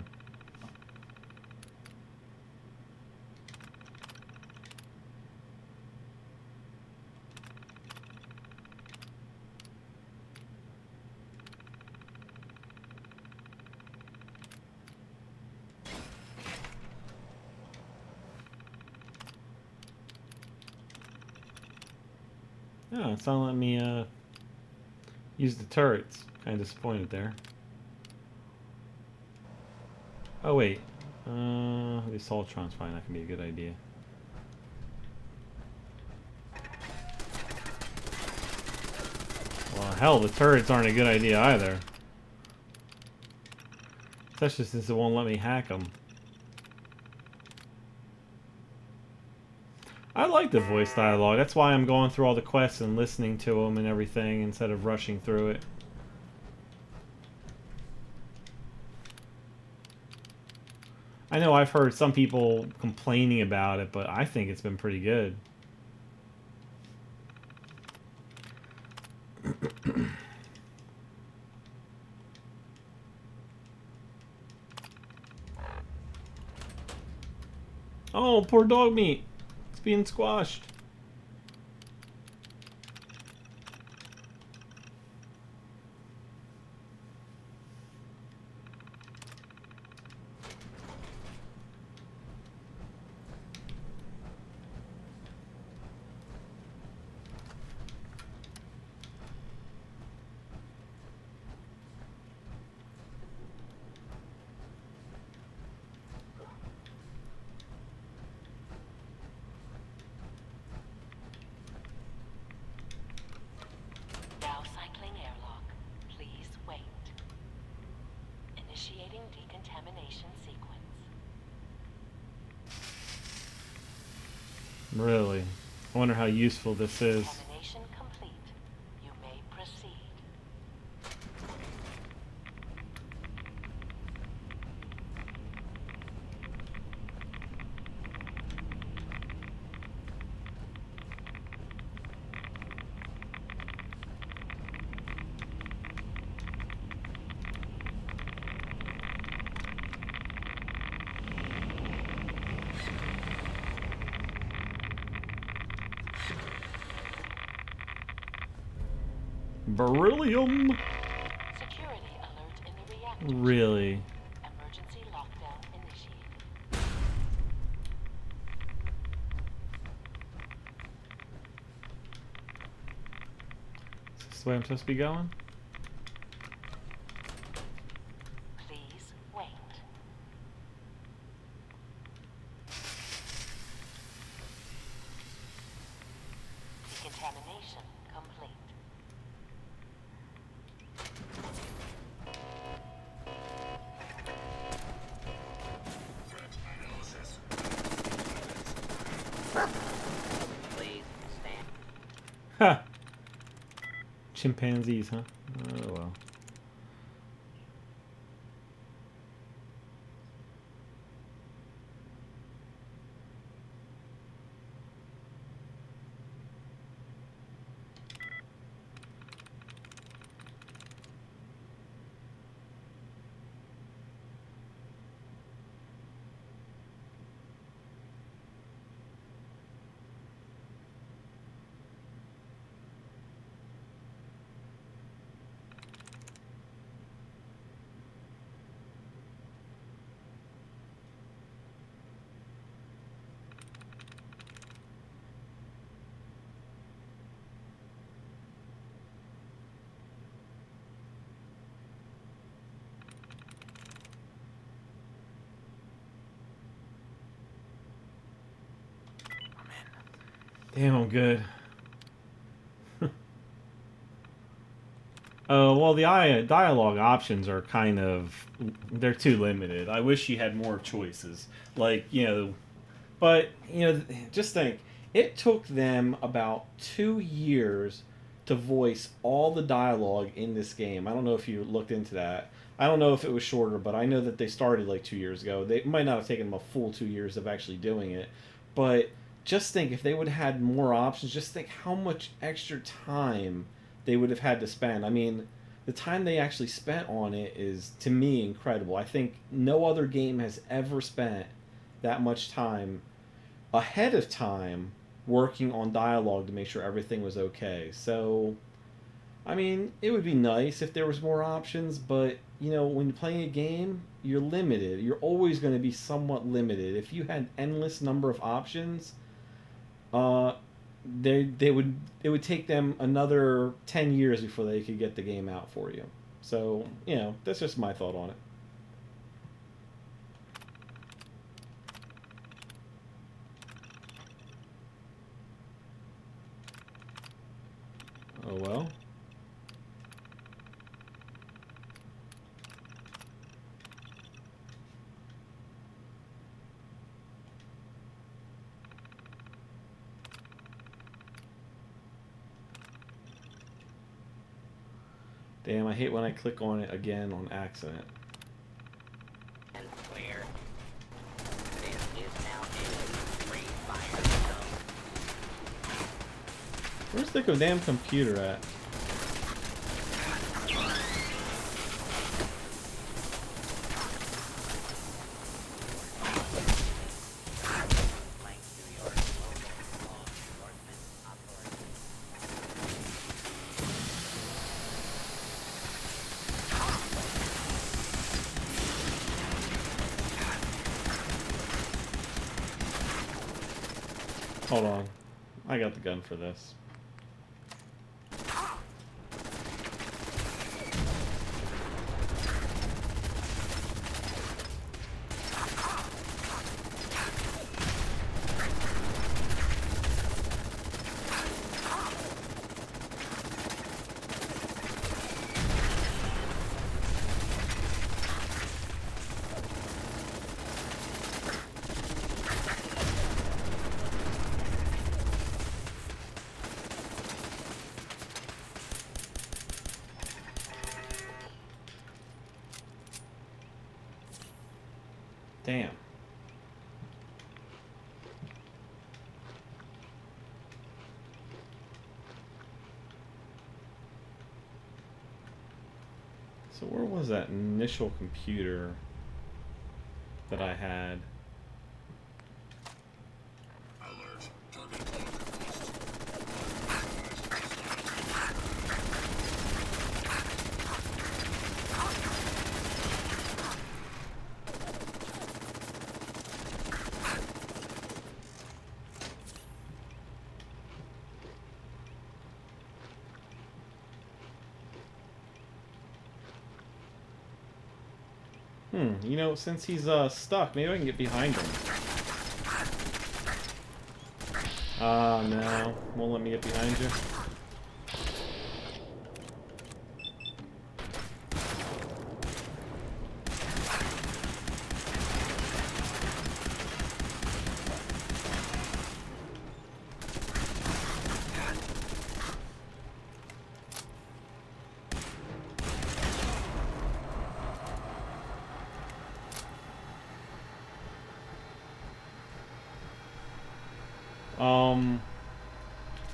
Oh, it's not letting me use the turrets. Kind of disappointed there. Oh wait, the Soltron's fine. That can be a good idea. Well, hell, the turrets aren't a good idea either. Especially since it won't let me hack them. I like the voice dialogue. That's why I'm going through all the quests and listening to them and everything instead of rushing through it. I know I've heard some people complaining about it, but I think it's been pretty good. Oh, poor dog meat. It's being squashed. Really. I wonder how useful this is. Examination complete. You may proceed. Beryllium! Security alert in the reactor. Really? Emergency lockdown initiated. Is this the way I'm supposed to be going? Please wait. Decontamination complete. Please stand. Ha! Chimpanzees, huh? Oh well. Damn, I'm good. Oh, well, the dialogue options are kind of... They're too limited. I wish you had more choices. Like, you know... But, you know, just think. It took them about 2 years to voice all the dialogue in this game. I don't know if you looked into that. I don't know if it was shorter, but I know that they started like 2 years ago. They might not have taken them a full 2 years of actually doing it. But just think, if they would have had more options, just think how much extra time they would have had to spend. I mean, the time they actually spent on it is, to me, incredible. I think no other game has ever spent that much time ahead of time working on dialogue to make sure everything was okay. So, I mean, it would be nice if there was more options, but, you know, when you're playing a game, you're limited. You're always going to be somewhat limited. If you had endless number of options, they would it would take them another 10 years before they could get the game out for you. So, you know, that's just my thought on it. Oh well. Damn, I hate when I click on it again on accident. And clear. This is now a free fire zone. Where's the damn computer at? Thanks to your local law enforcement authority. Hold on. I got the gun for this. Damn. So where was that initial computer that I had? You know, since he's stuck, maybe I can get behind him. No. Won't let me get behind you.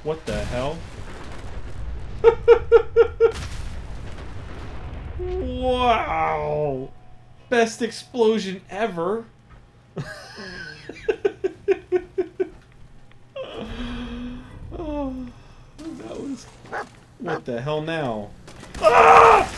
What the hell? Wow! Best explosion ever! Oh, that was... What the hell now? Ah!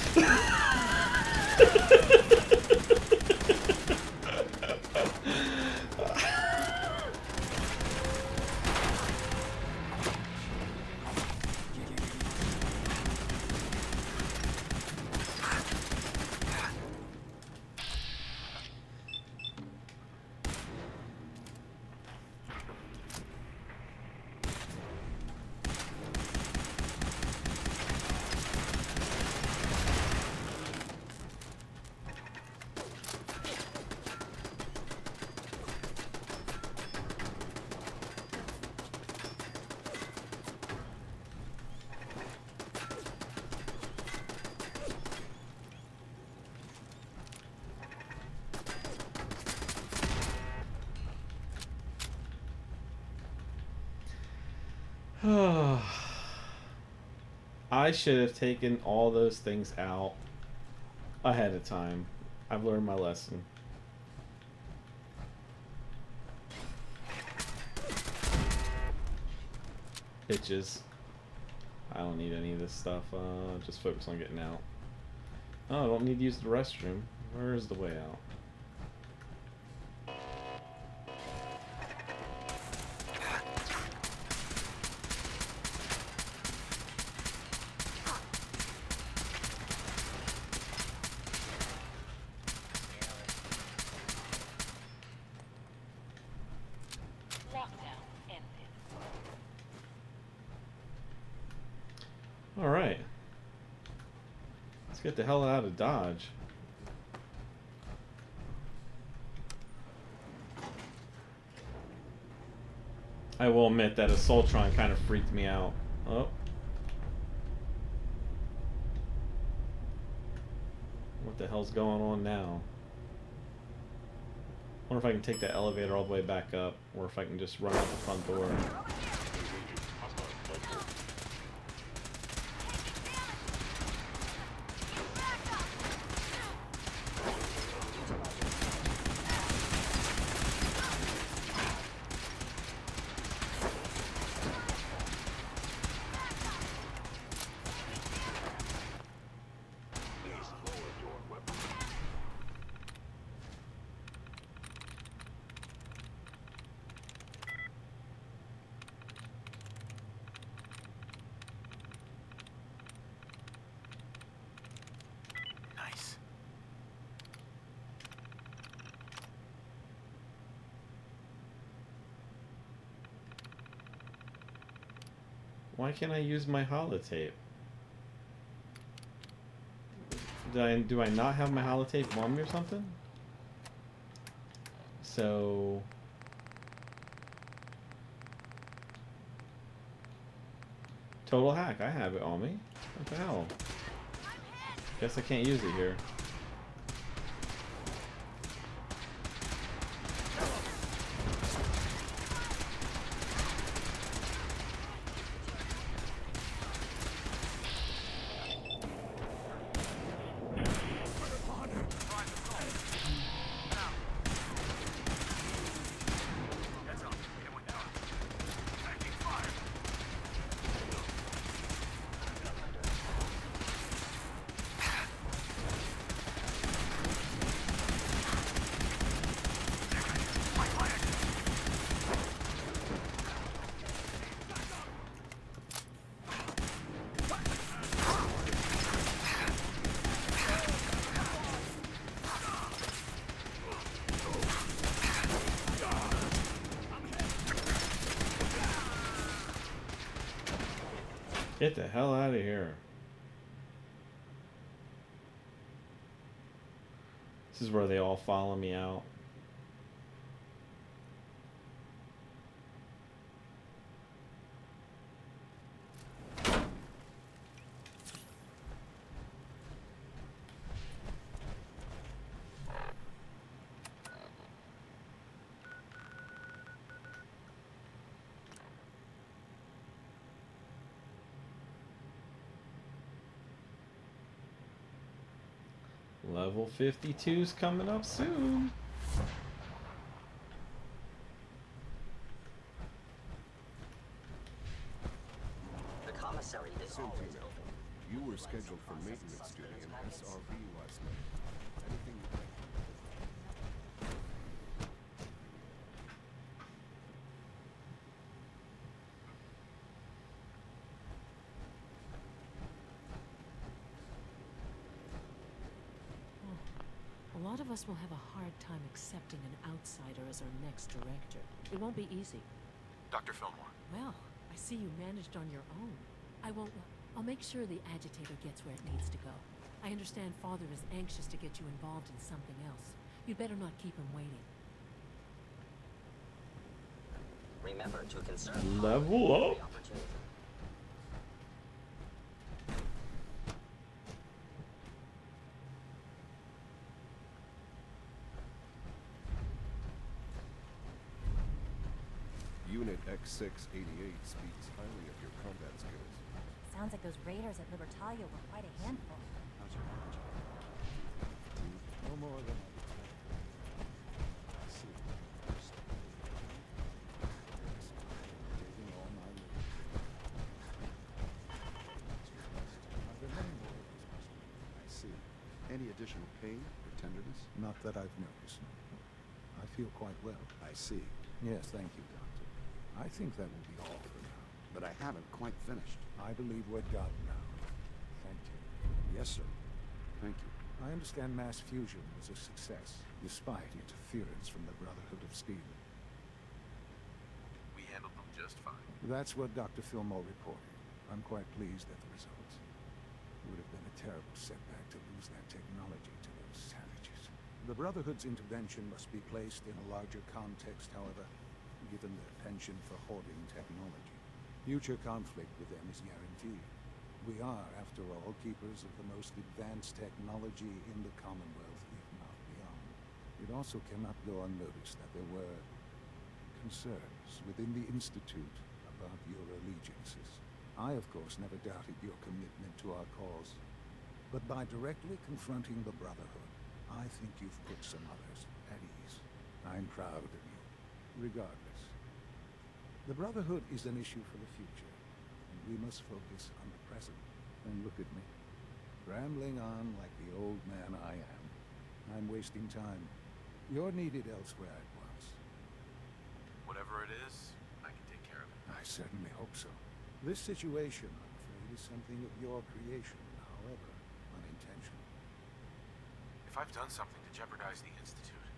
I should have taken all those things out ahead of time. I've learned my lesson. Bitches. I don't need any of this stuff. Just focus on getting out. Oh, I don't need to use the restroom. Where is the way out? Alright. Let's get the hell out of Dodge. I will admit that a Soltron kind of freaked me out. Oh. What the hell's going on now? Wonder if I can take that elevator all the way back up, or if I can just run out the front door. Why can't I use my holotape? Do I not have my holotape on me or something? So... Total hack, I have it on me. What the hell? Guess I can't use it here. Get the hell out of here. This is where they all follow me out. Level 52's coming up soon. The commissary is always Cynthia, open. you were scheduled for maintenance duty in SRV last night. Anything you'd like? A lot of us will have a hard time accepting an outsider as our next director. It won't be easy. Dr. Fillmore. Well, I see you managed on your own. I'll make sure the agitator gets where it needs to go. I understand Father is anxious to get you involved in something else. You'd better not keep him waiting. Remember to conserve Level up. the opportunity. Unit X688 speaks highly of your combat skills. Sounds like those raiders at Libertalia were quite a handful. No more than I expected. I see. Taking all my living. I've remained loyal as much. I see. Any additional pain or tenderness? Not that I've noticed. I feel quite well. I see. Yes, thank you, Doctor. I think that will be all for now. But I haven't quite finished. I believe we're done now. Thank you. Yes, sir. Thank you. I understand mass fusion was a success, despite interference from the Brotherhood of Steel. We handled them just fine. That's what Dr. Fillmore reported. I'm quite pleased at the results. It would have been a terrible setback to lose that technology to those savages. The Brotherhood's intervention must be placed in a larger context, however, given their penchant for hoarding technology. Future conflict with them is guaranteed. We are, after all, keepers of the most advanced technology in the Commonwealth, if not beyond. It also cannot go unnoticed that there were concerns within the Institute about your allegiances. I, of course, never doubted your commitment to our cause. But by directly confronting the Brotherhood, I think you've put some others at ease. I'm proud of you, regardless. The Brotherhood is an issue for the future, and we must focus on the present. And look at me, rambling on like the old man I am. I'm wasting time. You're needed elsewhere at once. Whatever it is, I can take care of it. I certainly hope so. This situation, I'm afraid, is something of your creation, however unintentional. If I've done something to jeopardize the Institute,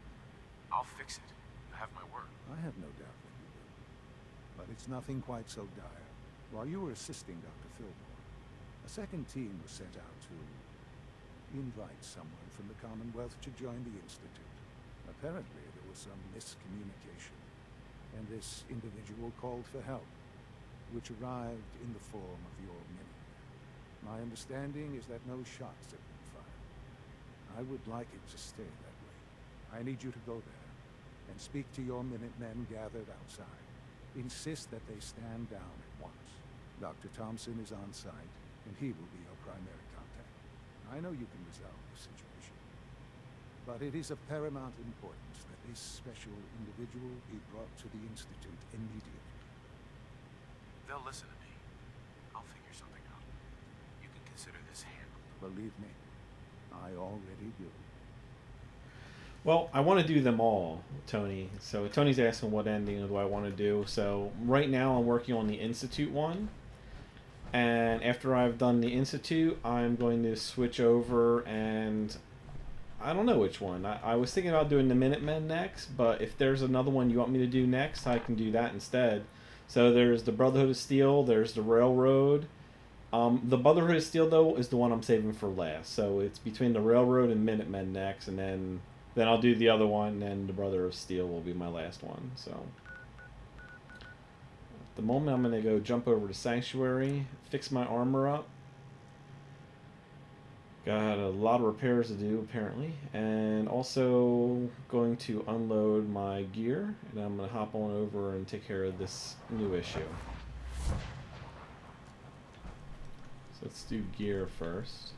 I'll fix it. You have my word. I have no doubt that you will. But it's nothing quite so dire. While you were assisting Dr. Fillmore, a second team was sent out to invite someone from the Commonwealth to join the Institute. Apparently, there was some miscommunication, and this individual called for help, which arrived in the form of your Minutemen. My understanding is that no shots have been fired. I would like it to stay that way. I need you to go there and speak to your Minutemen gathered outside. Insist that they stand down at once. Dr. Thompson is on site, and he will be your primary contact. I know you can resolve the situation, but it is of paramount importance that this special individual be brought to the Institute immediately. They'll listen to me. I'll figure something out. You can consider this handled. Believe me, I already do. Well, I want to do them all, Tony. So Tony's asking what ending do I want to do. So right now I'm working on the Institute one. And after I've done the Institute, I'm going to switch over and I don't know which one. I was thinking about doing the Minutemen next, but if there's another one you want me to do next, I can do that instead. So there's the Brotherhood of Steel, there's the Railroad, The Brotherhood of Steel though is the one I'm saving for last. So it's between the Railroad and Minutemen next, and then I'll do the other one, and the Brother of Steel will be my last one. So at the moment, I'm gonna go jump over to Sanctuary, fix my armor up. Got a lot of repairs to do apparently, and also going to unload my gear, and I'm gonna hop on over and take care of this new issue. So let's do gear first.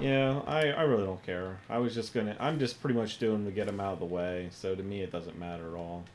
Yeah, I really don't care. I'm just pretty much doing to get them out of the way, so to me it doesn't matter at all.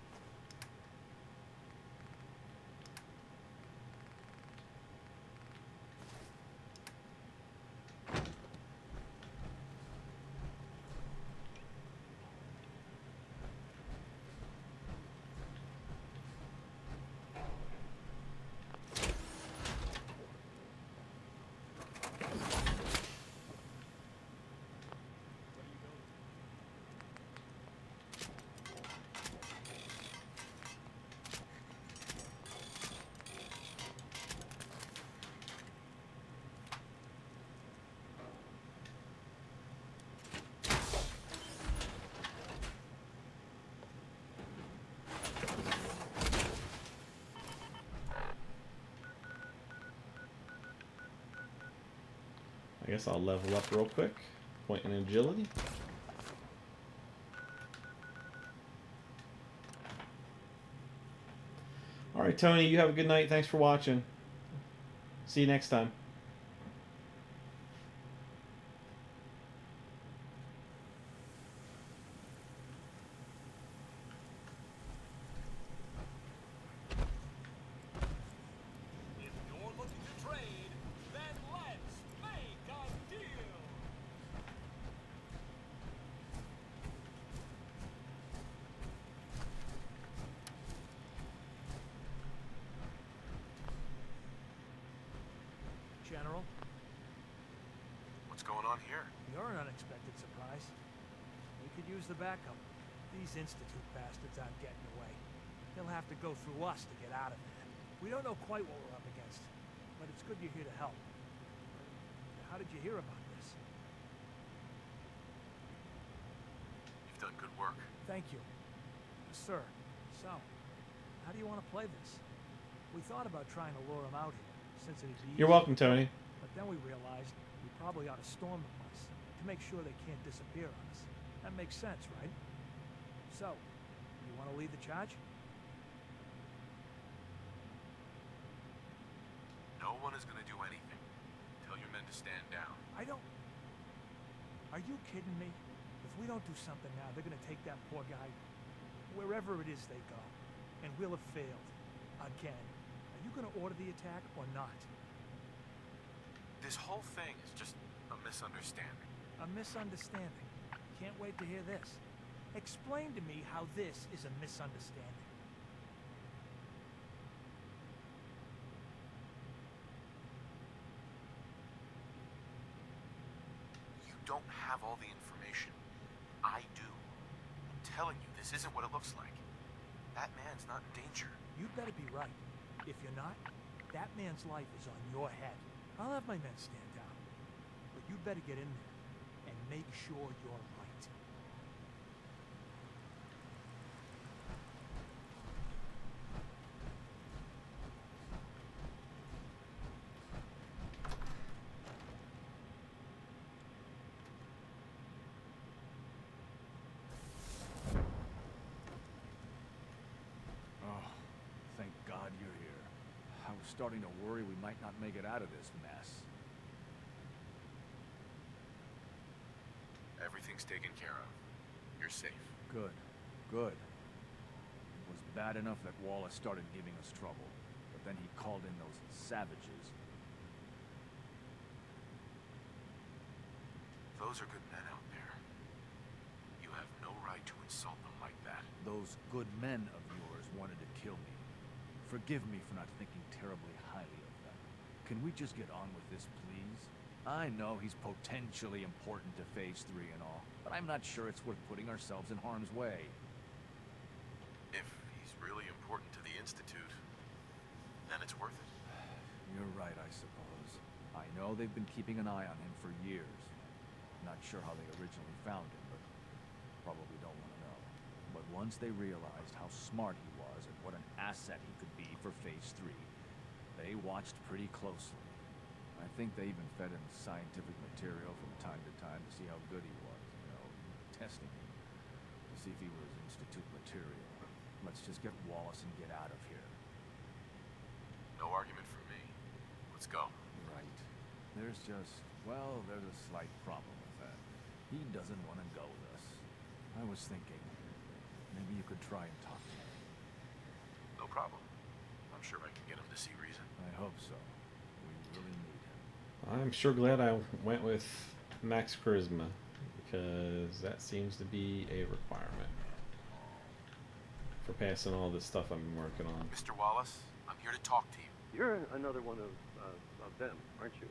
I guess I'll level up real quick. Point in agility. Alright, Tony, you have a good night. Thanks for watching. See you next time. General? What's going on here? You're an unexpected surprise. We could use the backup. These Institute bastards aren't getting away. They'll have to go through us to get out of there. We don't know quite what we're up against, but it's good you're here to help. How did you hear about this? You've done good work. Thank you. Sir, so, how do you want to play this? We thought about trying to lure them out here, since it'd be You're welcome, Tony. But then we realized we probably ought to storm the place to make sure they can't disappear on us. That makes sense, right? So, you want to lead the charge? No one is going to do anything. Tell your men to stand down. I don't... Are you kidding me? If we don't do something now, they're going to take that poor guy wherever it is they go. And we'll have failed. Again. Are you going to order the attack or not? This whole thing is just a misunderstanding. A misunderstanding. Can't wait to hear this. Explain to me how this is a misunderstanding. You don't have all the information. I do. I'm telling you, this isn't what it looks like. That man's not in danger. You'd better be right. If you're not, that man's life is on your head. I'll have my men stand down. But you'd better get in there and make sure you're right. starting to worry we might not make it out of this mess. Everything's taken care of. You're safe. Good. Good. It was bad enough that Wallace started giving us trouble, but then he called in those savages. Those are good men out there. You have no right to insult them like that. Those good men of yours wanted to kill me. Forgive me for not thinking terribly highly of them. Can we just get on with this, please? I know he's potentially important to Phase 3 and all, but I'm not sure it's worth putting ourselves in harm's way. If he's really important to the Institute, then it's worth it. You're right, I suppose. I know they've been keeping an eye on him for years. Not sure how they originally found him, but probably don't want to know. But once they realized how smart he was and what an asset he could be for Phase 3, they watched pretty closely. I think they even fed him scientific material from time to time to see how good he was, you know, testing him, to see if he was Institute material. Let's just get Wallace and get out of here. No argument from me. Let's go. Right. There's just, well, there's a slight problem with that. He doesn't want to go with us. I was thinking, maybe you could try and talk to him. No problem. I'm sure I can get him to see reason. I hope so. We really need him. I'm sure glad I went with Max Charisma, because that seems to be a requirement for passing all this stuff I've been working on. Mr. Wallace, I'm here to talk to you. You're another one of them, aren't you?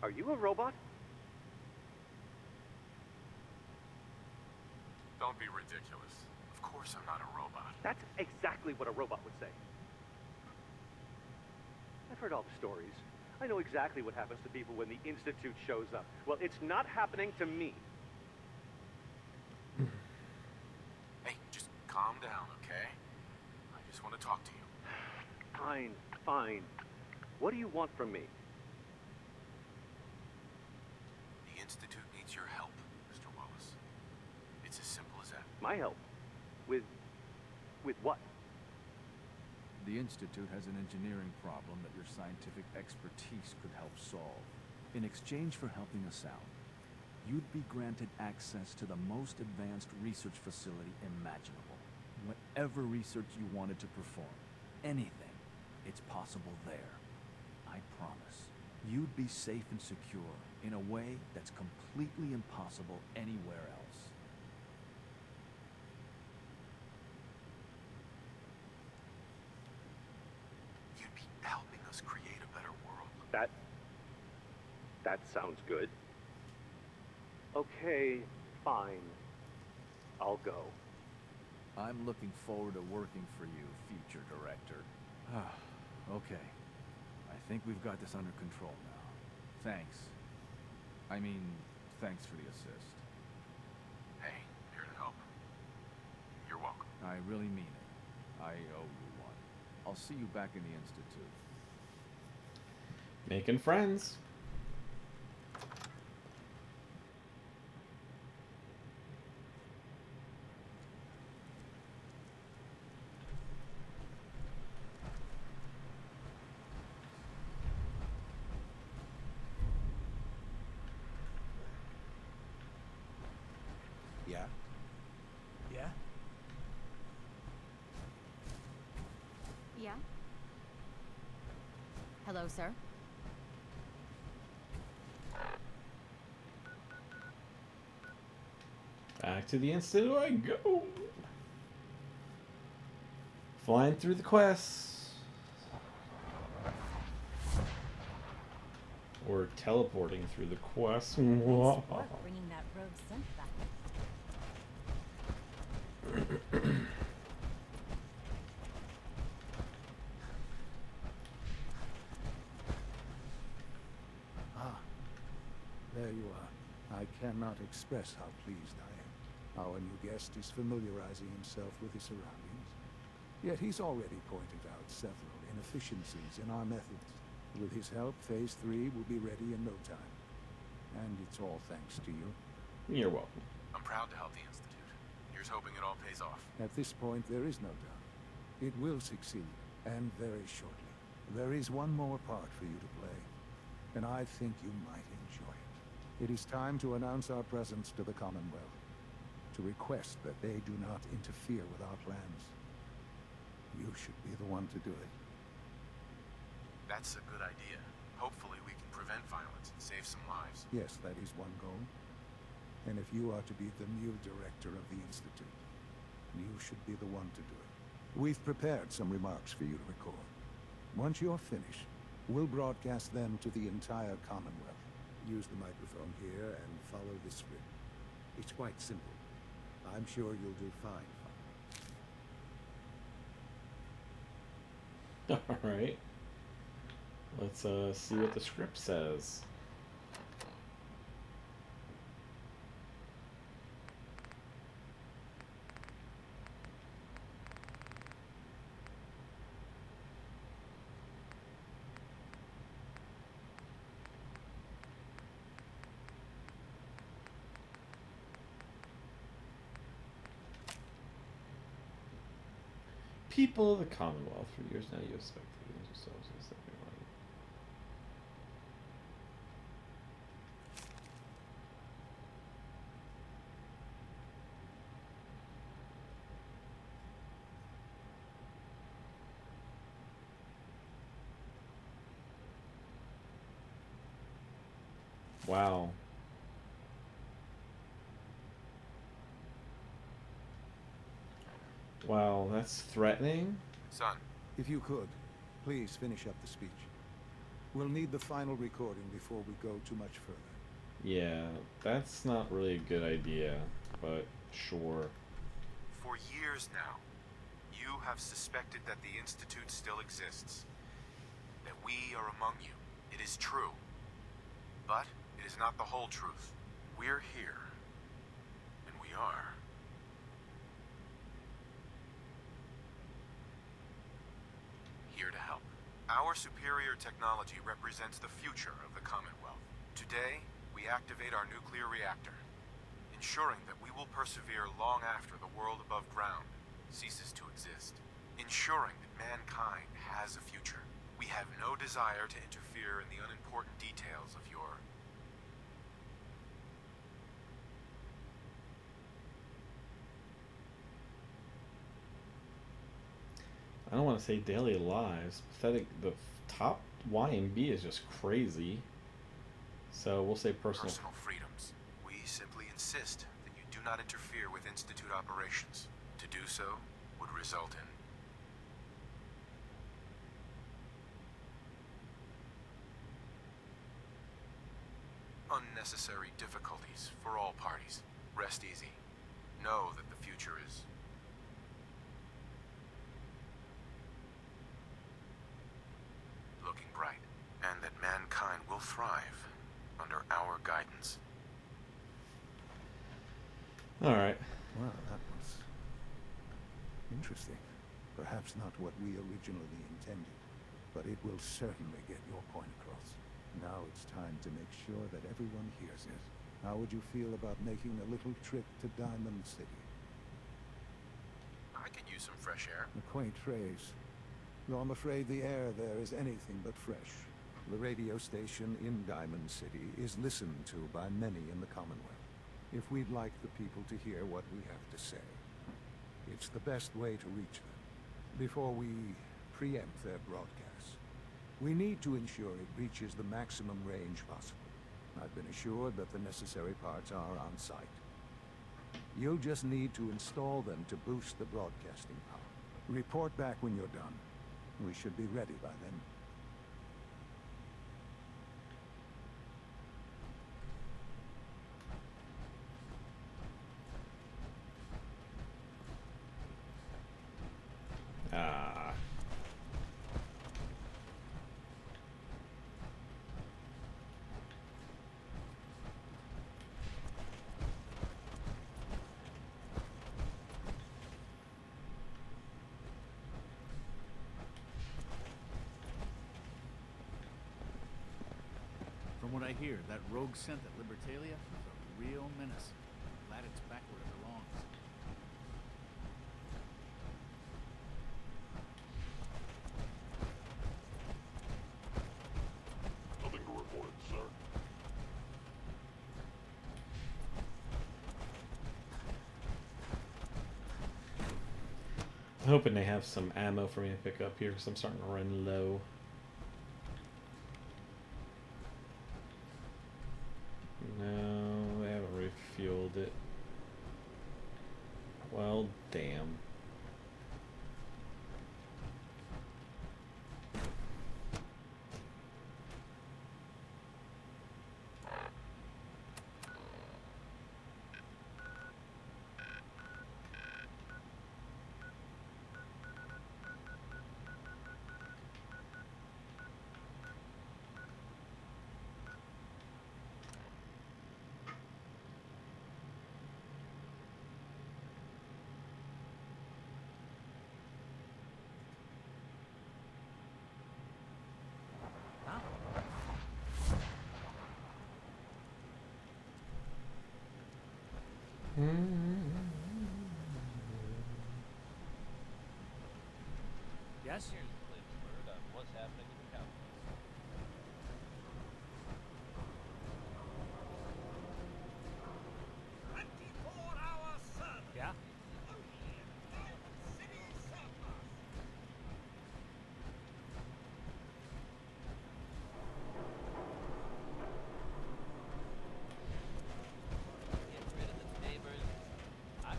Are you a robot? Don't be ridiculous. Of course I'm not a robot. That's exactly what a robot would say. I've heard all the stories. I know exactly what happens to people when the Institute shows up. Well, it's not happening to me. Hey, just calm down, okay? I just want to talk to you. Fine, fine. What do you want from me? The Institute needs your help, Mr. Wallace. It's as simple as that. My help? With what? The Institute has an engineering problem that your scientific expertise could help solve. In exchange for helping us out, you'd be granted access to the most advanced research facility imaginable. Whatever research you wanted to perform, anything, it's possible there. I promise. You'd be safe and secure in a way that's completely impossible anywhere else. You'd be helping us create a better world. That sounds good. Okay, fine. I'll go. I'm looking forward to working for you, future director. Okay. I think we've got this under control now. Thanks. I mean, thanks for the assist. Hey, here to help. You're welcome. I really mean it. I owe you one. I'll see you back in the Institute. Making friends. Yeah? Yeah? Yeah? Hello, sir? Back to the Institute I go. Flying through the quests. Or teleporting through the quests. Whoa. Nice work bringing that rogue synth back. There you are. I cannot express how pleased I am. Our new guest is familiarizing himself with his surroundings. Yet he's already pointed out several inefficiencies in our methods. With his help, Phase 3 will be ready in no time. And it's all thanks to you. You're welcome. I'm proud to help the Institute. Here's hoping it all pays off. At this point, there is no doubt. It will succeed, and very shortly. There is one more part for you to play, and I think you might enjoy it. It is time to announce our presence to the Commonwealth, to request that they do not interfere with our plans. You should be the one to do it. That's a good idea. Hopefully we can prevent violence and save some lives. Yes, that is one goal. And if you are to be the new director of the Institute, you should be the one to do it. We've prepared some remarks for you to record. Once you're finished, we'll broadcast them to the entire Commonwealth. Use the microphone here and follow the script. It's quite simple. I'm sure you'll do fine. Alright. Let's see what the script says. People of the Commonwealth, for years now you have spectated yourselves as everyone. Wow. Wow, that's threatening. Son. If you could, please finish up the speech. We'll need the final recording before we go too much further. Yeah, that's not really a good idea, but sure. For years now, you have suspected that the Institute still exists. That we are among you. It is true. But it is not the whole truth. We're here. And we are. Here to help. Our superior technology represents the future of the Commonwealth. Today, we activate our nuclear reactor, ensuring that we will persevere long after the world above ground ceases to exist. Ensuring that mankind has a future. We have no desire to interfere in the unimportant details of your... I don't want to say daily lives. Pathetic. The top Y and B is just crazy. So we'll say personal freedoms. We simply insist that you do not interfere with Institute operations. To do so would result in unnecessary difficulties for all parties. Rest easy. Know that the future is looking bright, and that mankind will thrive under our guidance. Alright. Well, that was interesting. Perhaps not what we originally intended, but it will certainly get your point across. Now it's time to make sure that everyone hears it. How would you feel about making a little trip to Diamond City? I could use some fresh air. A quaint phrase. Though I'm afraid the air there is anything but fresh. The radio station in Diamond City is listened to by many in the Commonwealth. If we'd like the people to hear what we have to say, it's the best way to reach them. Before we preempt their broadcasts, we need to ensure it reaches the maximum range possible. I've been assured that the necessary parts are on site. You'll just need to install them to boost the broadcasting power. Report back when you're done. We should be ready by then. Ah. From what I hear, that rogue scent at Libertalia is a real menace. Glad it's back where it belongs. hoping they have some ammo for me to pick up here because I'm starting to run low. No, they haven't refueled it. Well, damn. Yes? Here's Clint's word on what's happening with the Cowboys. Yeah? Get rid of the neighbors. I could.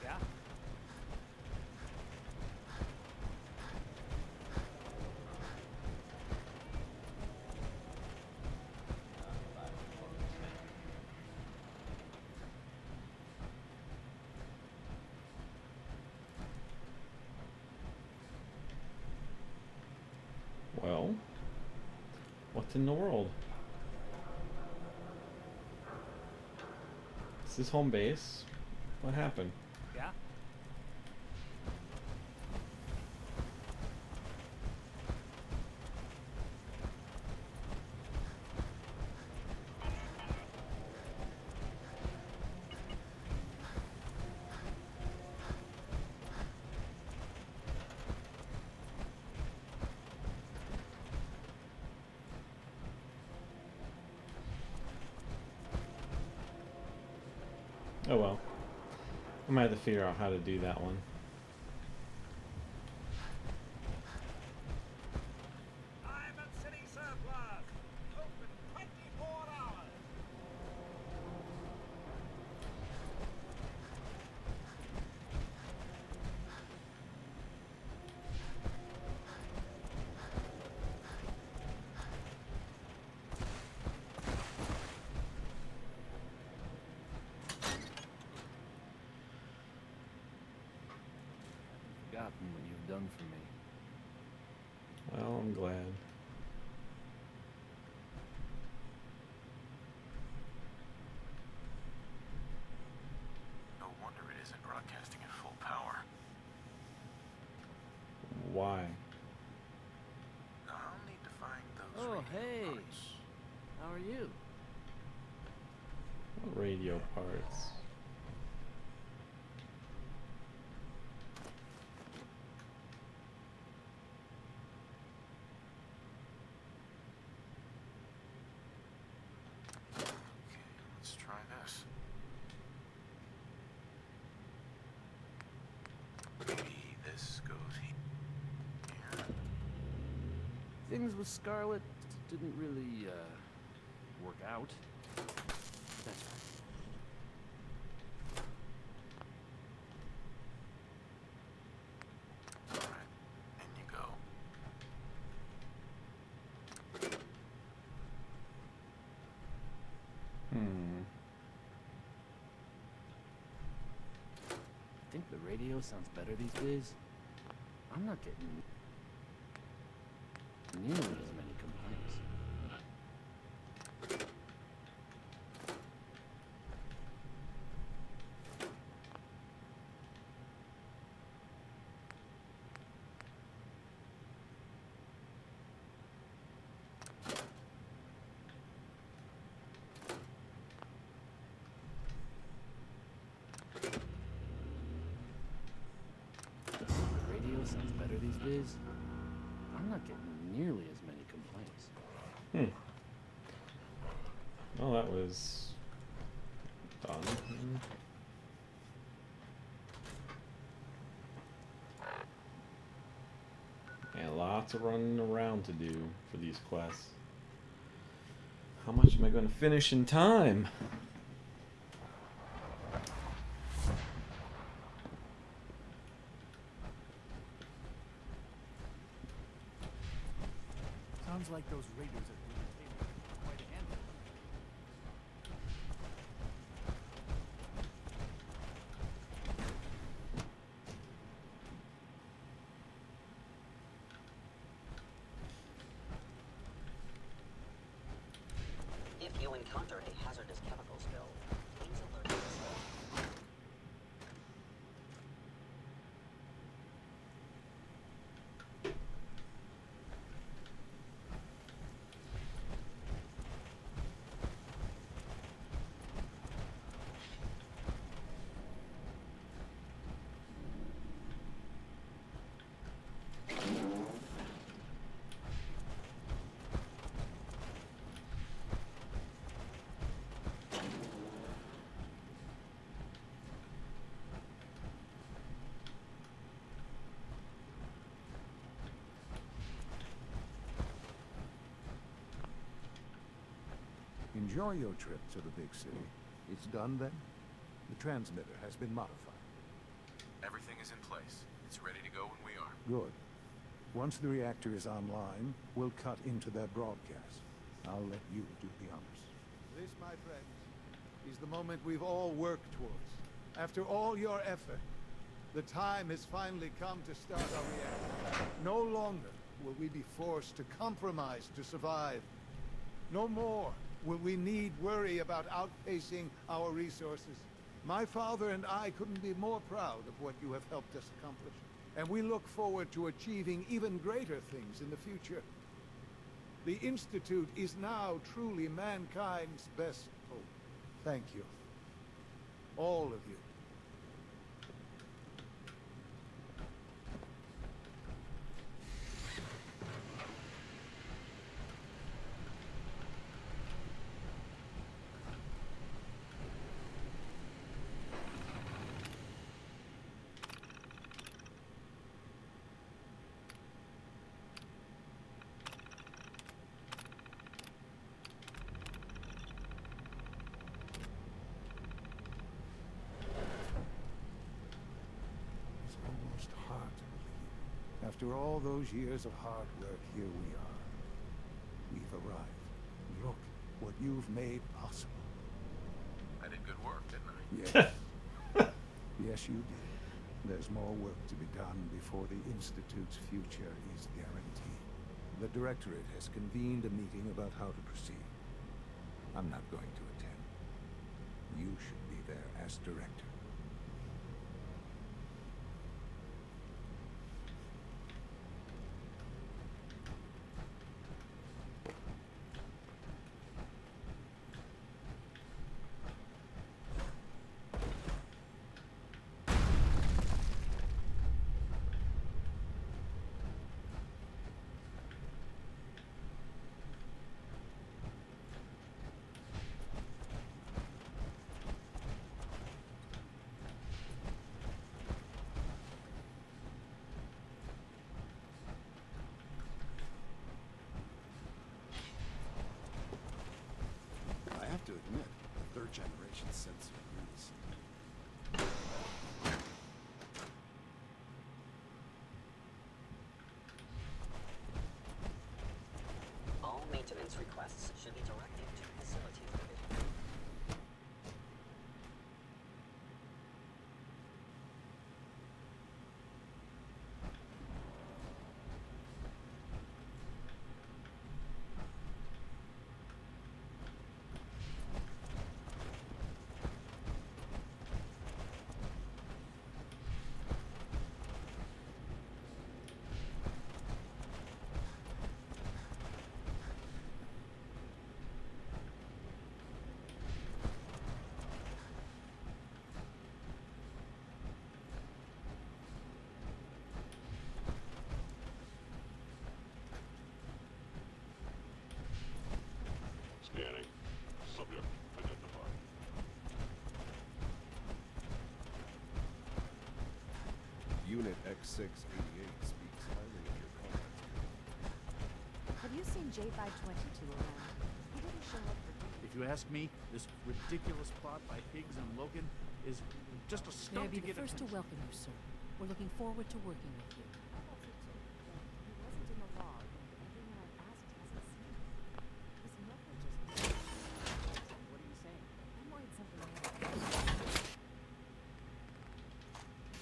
Yeah? Well, what's in the world? Is this home base? What happened? Yeah? Oh well. I might have to figure out how to do that one. I'm at city surplus. Open 24 hours. Forgotten what you've done for me. Well, I'm glad. No wonder it isn't broadcasting at full power. Why? I'll need to find those Oh, radio hey. parts. How are you? What radio parts? Okay, let's try this. Maybe this goes here. Things with Scarlet didn't really, work out. That's right. Alright, in you go. Think the radio sounds better these days? I'm not getting nearly as many complaints. The radio sounds better these days? I'm not getting nearly as many complaints. Well, that was Done. And lots of running around to do for these quests. How much am I going to finish in time? Sounds like those raiders are doing the table quite a handful. If you encounter a hazardous chemical spill, please alert us. Enjoy your trip to the big city. It's done then? The transmitter has been modified. Everything is in place. It's ready to go when we are. Good. Once the reactor is online, we'll cut into their broadcast. I'll let you do the honors. This, my friends, is the moment we've all worked towards. After all your effort, the time has finally come to start our reactor. No longer will we be forced to compromise to survive. No more will we need worry about outpacing our resources. My father and I couldn't be more proud of what you have helped us accomplish, and we look forward to achieving even greater things in the future. The Institute is now truly mankind's best hope. Thank you. All of you. After all those years of hard work, here we are. We've arrived. Look what you've made possible. I did good work, didn't I? Yes. Yes, you did. There's more work to be done before the Institute's future is guaranteed. The Directorate has convened a meeting about how to proceed. I'm not going to attend. You should be there as Director. I have to admit, the third generation sensor is... All maintenance requests should be directed to Facilities Division. 6688 speaks highly of your combat skill. Have you seen J522 around? He didn't show up for duty. If you ask me, this ridiculous plot by Higgs and Logan is just a May I stunt be to the get first to attention. welcome you, sir. We're looking forward to working with you. He wasn't in the log, and everyone I've asked hasn't seen him. His mother just... What are you saying? I'm worried something happened.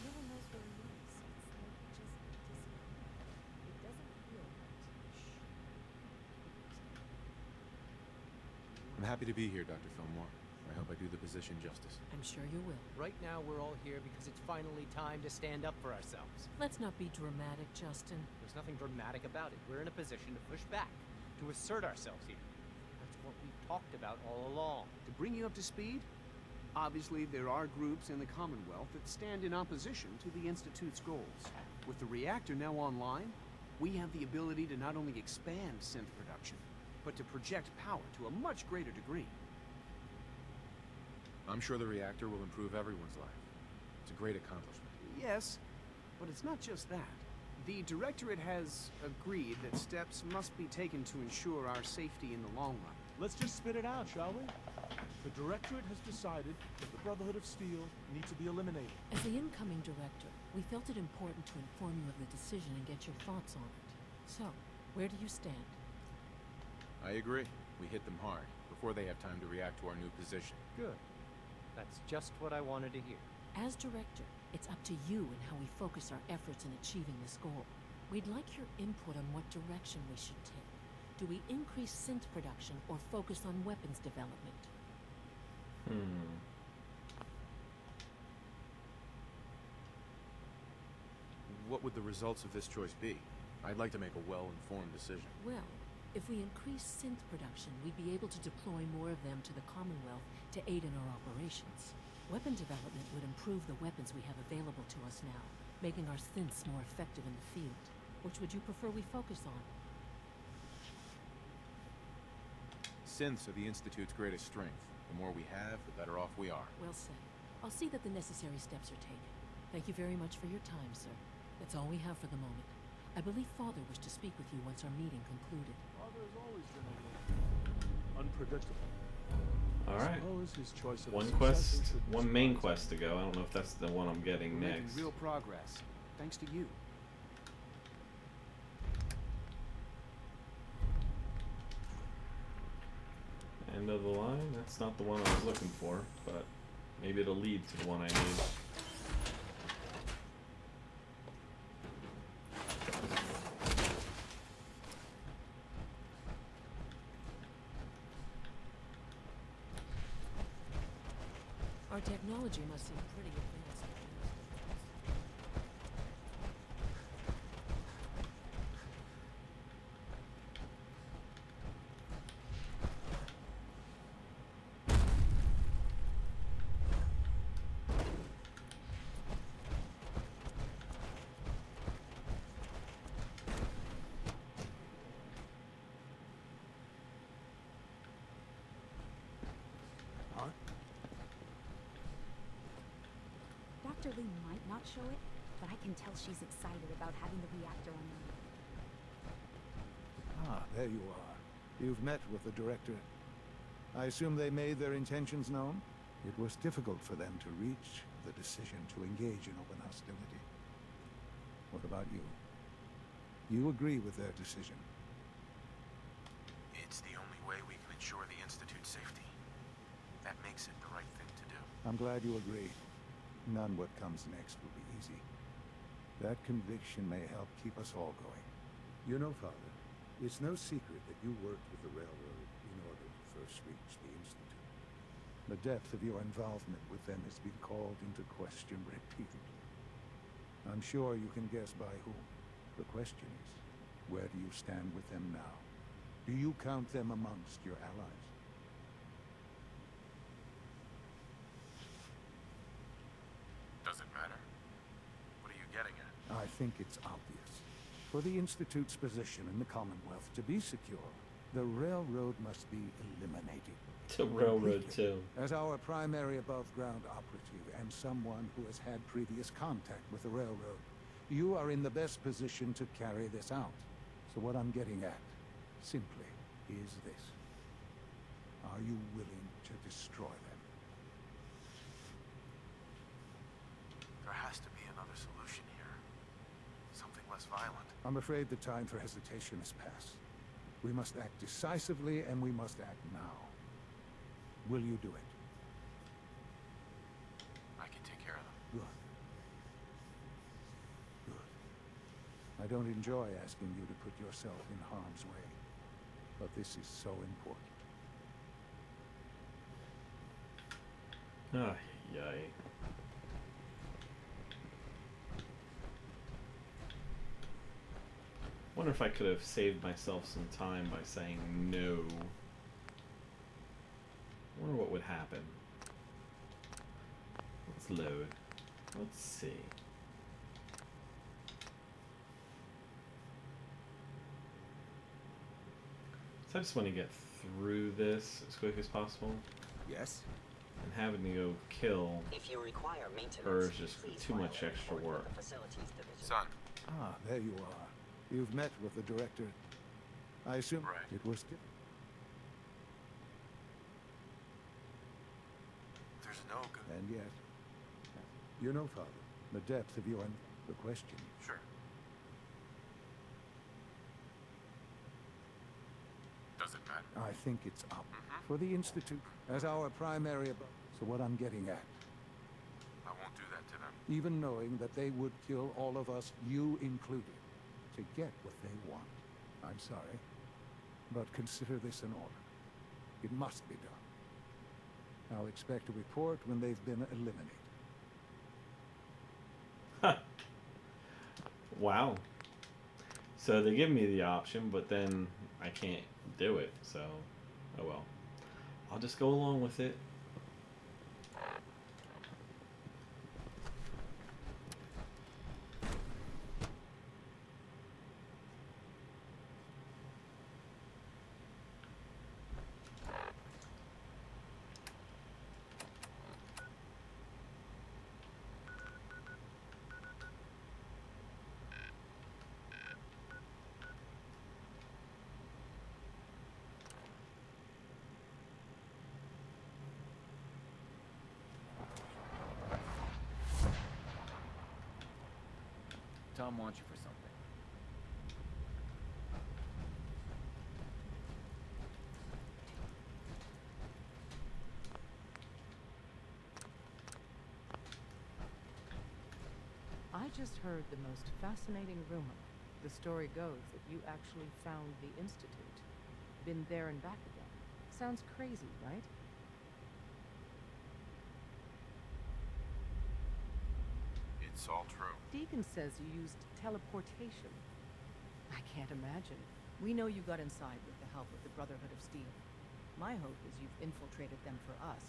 No one knows where he is. It's like he just disappeared. It doesn't feel right. I'm happy to be here, Dr. Fillmore. I hope I do the position justice. I'm sure you will. Right now, we're all here because it's finally time to stand up for ourselves. Let's not be dramatic, Justin. There's nothing dramatic about it. We're in a position to push back, to assert ourselves here. That's what we've talked about all along. To bring you up to speed, obviously there are groups in the Commonwealth that stand in opposition to the Institute's goals. With the reactor now online, we have the ability to not only expand synth production, but to project power to a much greater degree. I'm sure the reactor will improve everyone's life. It's a great accomplishment. Yes, but it's not just that. The Directorate has agreed that steps must be taken to ensure our safety in the long run. Let's just spit it out, shall we? The Directorate has decided that the Brotherhood of Steel needs to be eliminated. As the incoming director, we felt it important to inform you of the decision and get your thoughts on it. So, where do you stand? I agree. We hit them hard, before they have time to react to our new position. Good. That's just what I wanted to hear. As director, it's up to you and how we focus our efforts in achieving this goal. We'd like your input on what direction we should take. Do we increase synth production or focus on weapons development? What would the results of this choice be? I'd like to make a well-informed decision. Well, if we increase synth production, we'd be able to deploy more of them to the Commonwealth to aid in our operations. Weapon development would improve the weapons we have available to us now, making our synths more effective in the field. Which would you prefer we focus on? Synths are the Institute's greatest strength. The more we have, the better off we are. Well said. I'll see that the necessary steps are taken. Thank you very much for your time, sir. That's all we have for the moment. I believe Father wished to speak with you once our meeting concluded. Father has always been a little unpredictable. All right. Suppose his choice of a One successor quest, should be one main surprising. quest to go. I don't know if that's the one I'm getting We're next. making real progress, thanks to you. End of the line. That's not the one I was looking for, but maybe it'll lead to the one I need. Our technology must seem pretty advanced. Huh? Dr. Lee might not show it, but I can tell she's excited about having the reactor online. Ah, there you are. You've met with the Directorate. I assume they made their intentions known? It was difficult for them to reach the decision to engage in open hostility. What about you? You agree with their decision? It's the only way we can ensure the Institute's safety. That makes it the right thing to do. I'm glad you agree. None what comes next will be easy. That conviction may help keep us all going. You know, Father, it's no secret that you worked with the Railroad in order to first reach the Institute. The depth of your involvement with them has been called into question repeatedly. I'm sure you can guess by whom. The question is, where do you stand with them now? Do you count them amongst your allies? Does it matter? What are you getting at? I think it's obvious. For the Institute's position in the Commonwealth to be secure, the Railroad must be eliminated. The Railroad, completely. too. As our primary above-ground operative and someone who has had previous contact with the Railroad, you are in the best position to carry this out. So what I'm getting at, simply, is this. Are you willing to destroy them? There has to be another solution here. Something less violent. I'm afraid the time for hesitation has passed. We must act decisively, and we must act now. Will you do it? I can take care of them. Good. Good. I don't enjoy asking you to put yourself in harm's way, but this is so important. Ah, yay. Wonder if I could have saved myself some time by saying no. Wonder what would happen. Let's load. Let's see. So I just want to get through this as quick as possible. Yes? And having to go kill If you require maintenance, her is just please too file much a extra report work. with the facilities division. Son. Ah, there you are. You've met with the director. I assume it was... There's no good... And yet... You know, Father, the depth of your... The question. Sure. Does it matter? I think it's up for the Institute as our primary... So what I'm getting at, I won't do that to them. even knowing that they would kill all of us, you included, to get what they want. I'm sorry, but consider this an order. It must be done. I'll expect a report when they've been eliminated. Wow. So they give me the option, but then I can't do it, so oh well. I'll just go along with it. Tom wants you for something. I just heard the most fascinating rumor. The story goes that you actually found the Institute. Been there and back again. Sounds crazy, right? It's all true. Deacon says you used teleportation. I can't imagine. We know you got inside with the help of the Brotherhood of Steel. My hope is you've infiltrated them for us.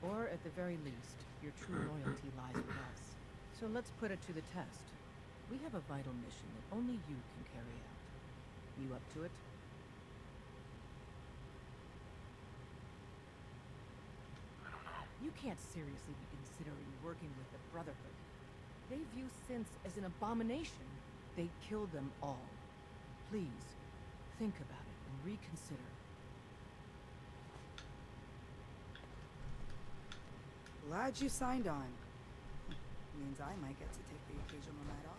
Or, at the very least, your true loyalty lies with us. So let's put it to the test. We have a vital mission that only you can carry out. You up to it? I don't know. You can't seriously be considering working with the Brotherhood. They view synths as an abomination. They'd kill them all. Please, think about it and reconsider. Glad you signed on. Means I might get to take the occasional night off.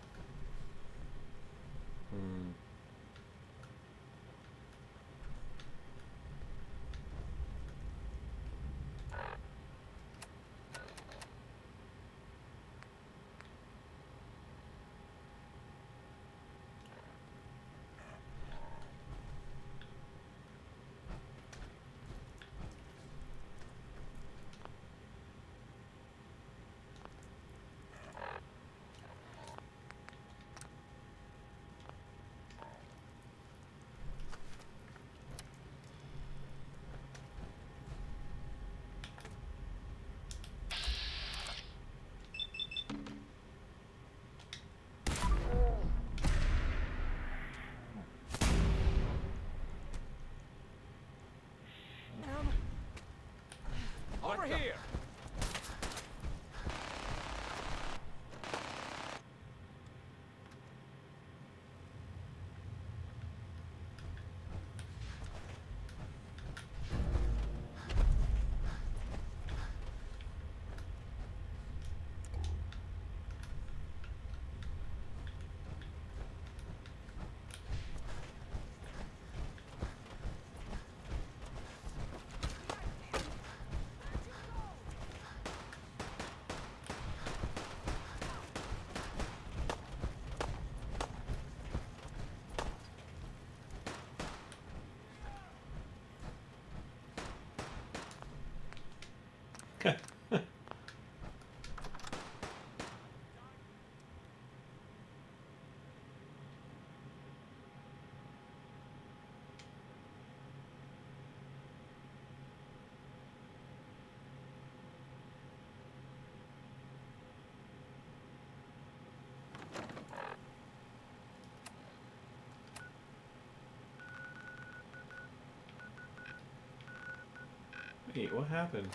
Wait, what happened?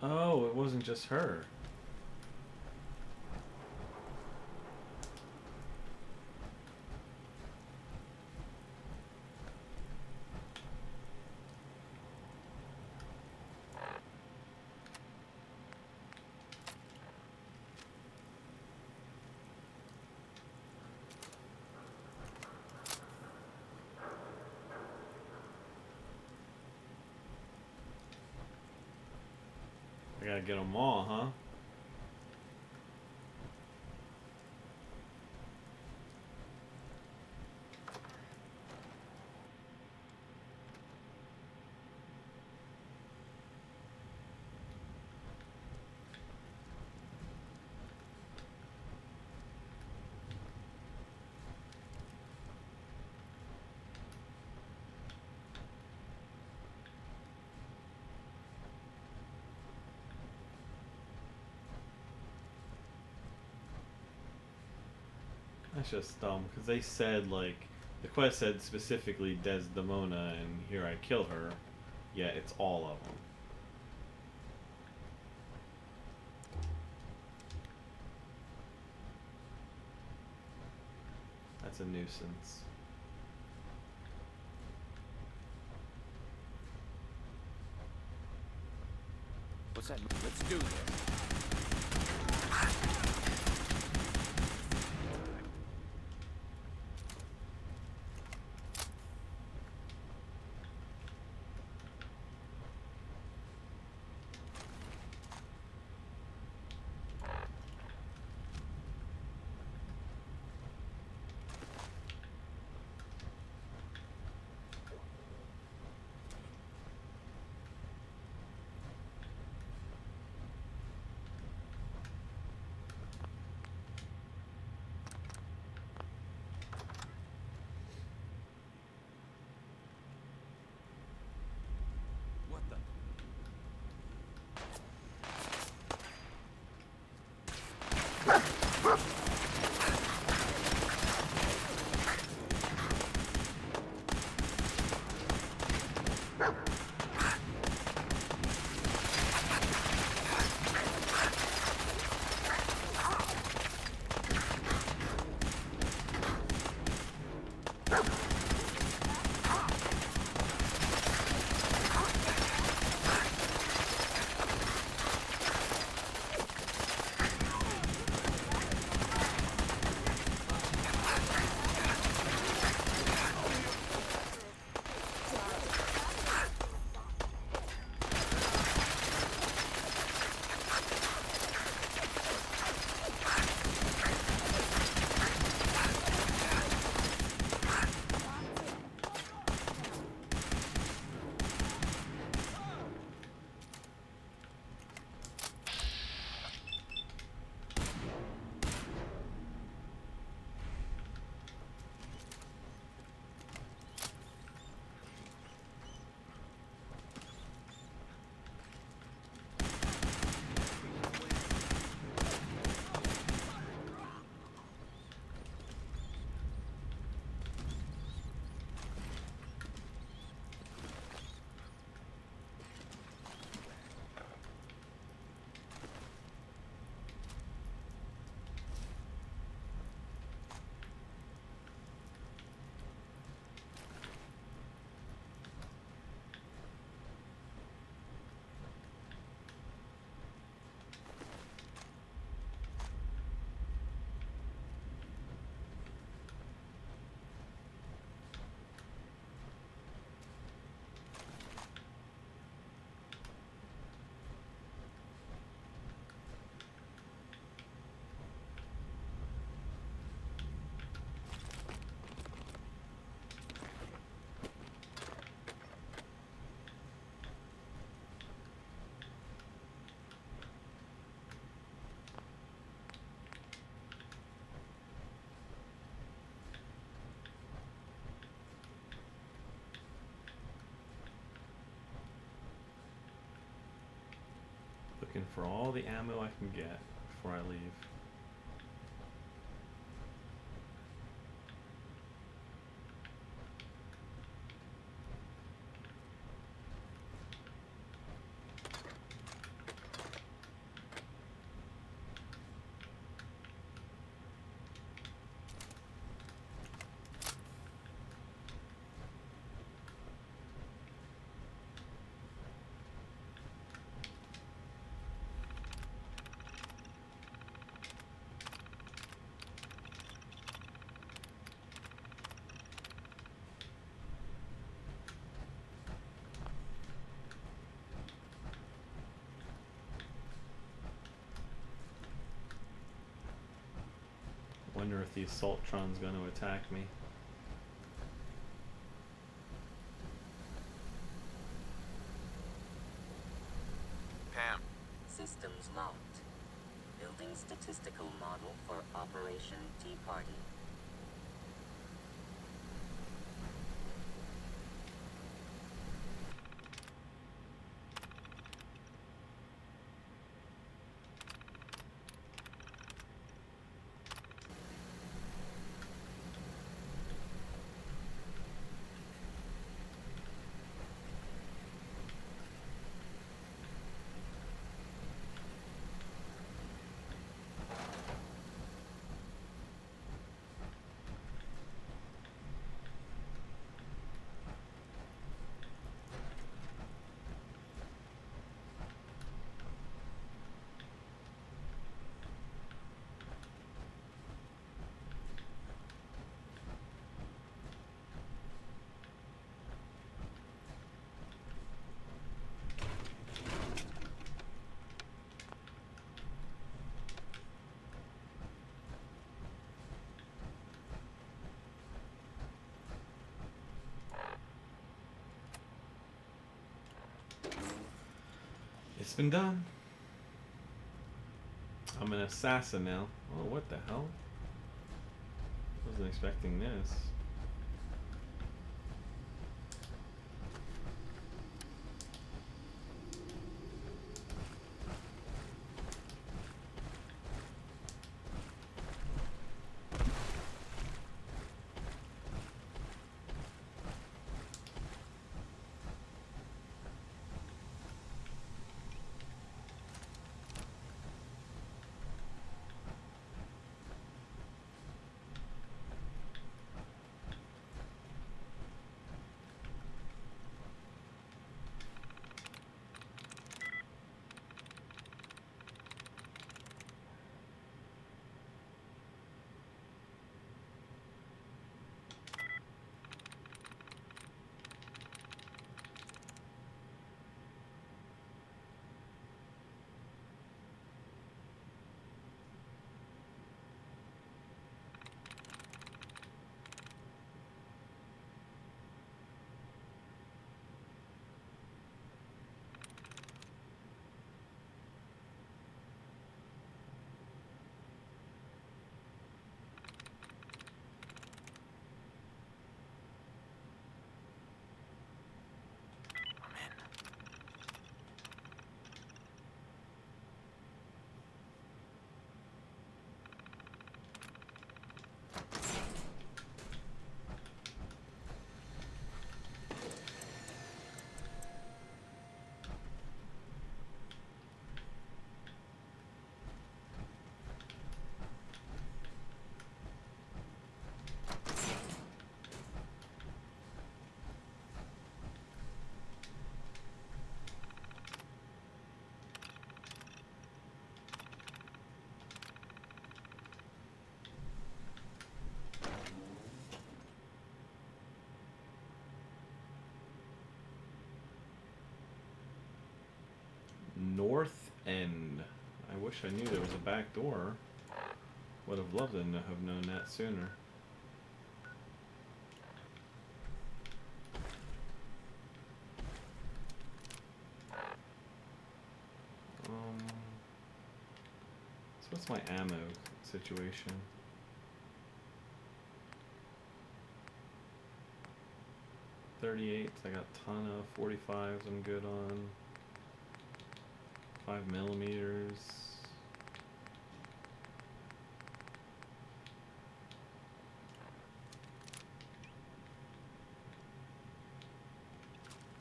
Oh, it wasn't just her. I gotta get them all, huh? That's just dumb, because they said, like, the quest said specifically Desdemona, and here I kill her, yet it's all of them. That's a nuisance. What's that? Let's do this. What the? Looking for all the ammo I can get before I leave. wonder if the Assaultron's going to attack me. Pam. Systems locked. Building statistical model for Operation Tea Party. It's been done. I'm an assassin now. Oh, what the hell? Wasn't expecting this. North End. I wish I knew there was a back door. Would have loved to have known that sooner. So what's my ammo situation? .38s, I got a ton of 45s I'm good on. 5mm.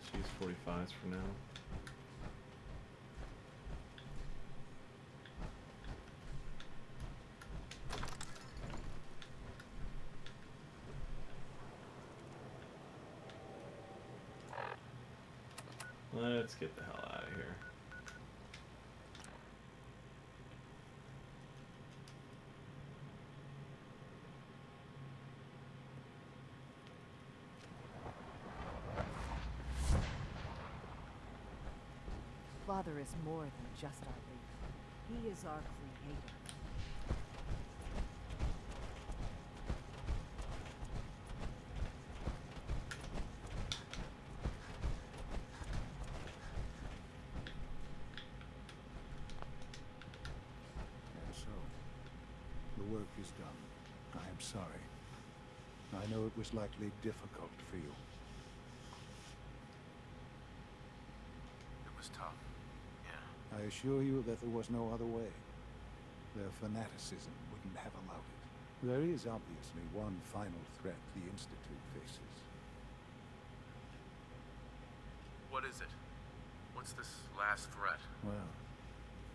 Let's use 45s for now. Let's get the hell out of here. Father is more than just our leader. He is our creator. the work is done. I am sorry. I know it was likely difficult for you. It was tough. Yeah. I assure you that there was no other way. Their fanaticism wouldn't have allowed it. There is obviously one final threat the Institute faces. What is it? What's this last threat? Well,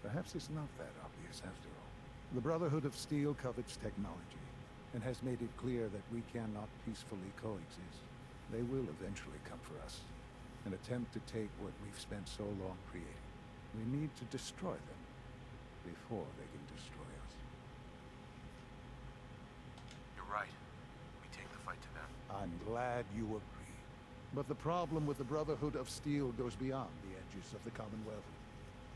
perhaps it's not that obvious after all. The Brotherhood of Steel covets technology, and has made it clear that we cannot peacefully coexist. They will eventually come for us, and attempt to take what we've spent so long creating. We need to destroy them before they can destroy us. You're right. We take the fight to them. I'm glad you agree. But the problem with the Brotherhood of Steel goes beyond the edges of the Commonwealth.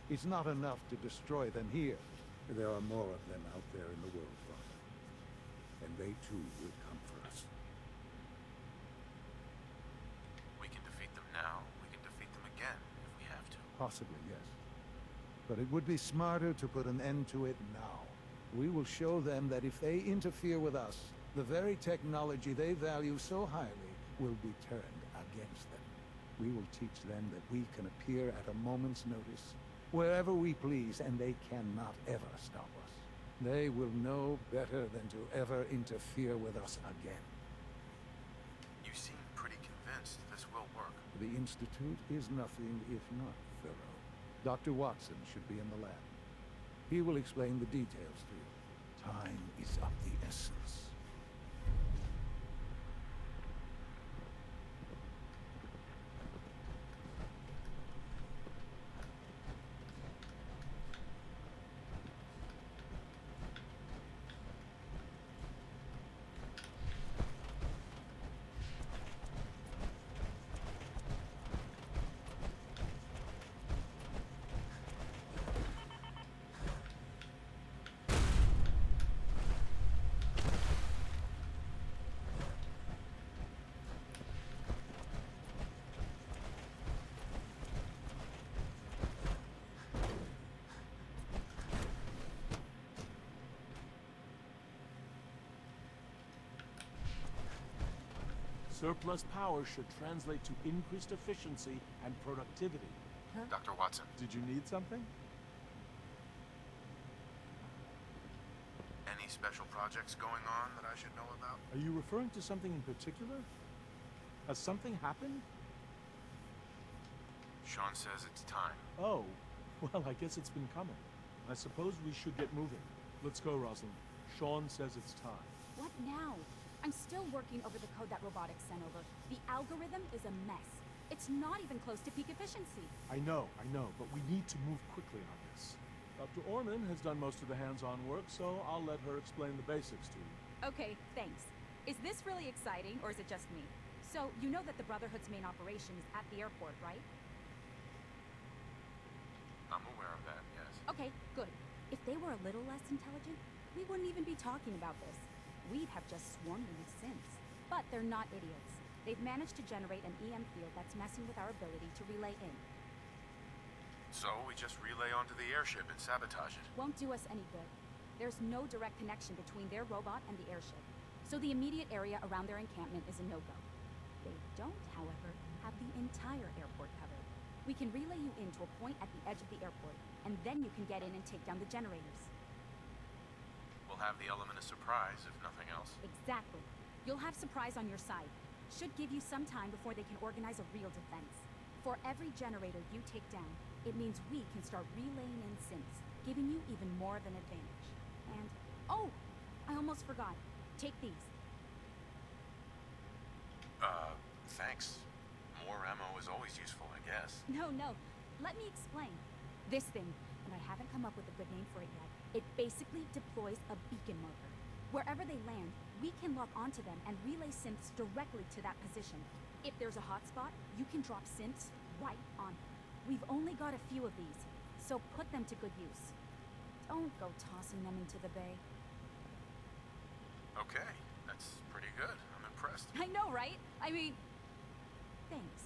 It's not enough to destroy them here. There are more of them out there in the world, Father. And they too will come for us. We can defeat them now. We can defeat them again if we have to. Possibly, yes. But it would be smarter to put an end to it now. We will show them that if they interfere with us, the very technology they value so highly will be turned against them. We will teach them that we can appear at a moment's notice, wherever we please, and they cannot ever stop us. They will know better than to ever interfere with us again. You seem pretty convinced this will work. The Institute is nothing if not thorough. Dr. Watson should be in the lab. He will explain the details to you. Time is of the essence. Surplus power should translate to increased efficiency and productivity. Huh? Dr. Watson. Did you need something? Any special projects going on that I should know about? Are you referring to something in particular? Has something happened? Sean says it's time. Oh, well, I guess it's been coming. I suppose we should get moving. Let's go, Rosalind. Sean says it's time. What now? I'm still working over the code that robotics sent over. The algorithm is a mess. It's not even close to peak efficiency. I know, but we need to move quickly on this. Dr. Orman has done most of the hands-on work, so I'll let her explain the basics to you. Okay, thanks. Is this really exciting, or is it just me? So, you know that the Brotherhood's main operation is at the airport, right? I'm aware of that, yes. Okay, good. If they were a little less intelligent, we wouldn't even be talking about this. We'd have just swarmed them with synths. But they're not idiots. They've managed to generate an EM field that's messing with our ability to relay in. So we just relay onto the airship and sabotage it. Won't do us any good. There's no direct connection between their robot and the airship, so the immediate area around their encampment is a no-go. They don't, however, have the entire airport covered. We can relay you in to a point at the edge of the airport, and then you can get in and take down the generators. We'll have the element of surprise, if nothing else. Exactly. You'll have surprise on your side. Should give you some time before they can organize a real defense. For every generator you take down, it means we can start relaying in synths, giving you even more of an advantage. And, oh! I almost forgot. Take these. Thanks. More ammo is always useful, I guess. No. Let me explain. This thing, and I haven't come up with a good name for it yet, it basically deploys a beacon marker. Wherever they land, we can lock onto them and relay synths directly to that position. If there's a hotspot, you can drop synths right on it. We've only got a few of these, so put them to good use. Don't go tossing them into the bay. Okay, that's pretty good. I'm impressed. I know, right? I mean, thanks.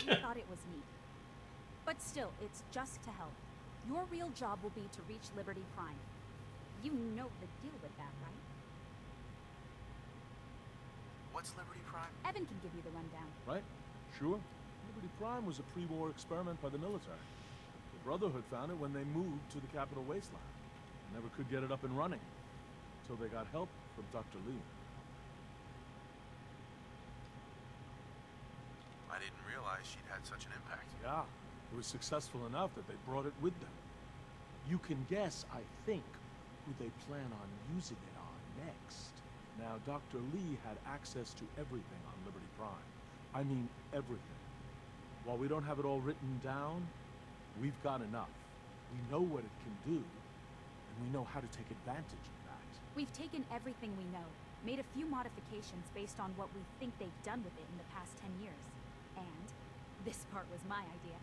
You thought it was neat. But still, it's just to help. Your real job will be to reach Liberty Prime. You know the deal with that, right? What's Liberty Prime? Evan can give you the rundown. Right? Sure. Liberty Prime was a pre-war experiment by the military. The Brotherhood found it when they moved to the Capital Wasteland. Never could get it up and running until they got help from Dr. Lee. I didn't realize she'd had such an impact. Yeah, it was successful enough that they brought it with them. You can guess, I think, who they plan on using it on next. Now, Dr. Lee had access to everything on Liberty Prime. I mean, everything. While we don't have it all written down, we've got enough. We know what it can do, and we know how to take advantage of that. We've taken everything we know, made a few modifications based on what we think they've done with it in the past 10 years. And, this part was my idea,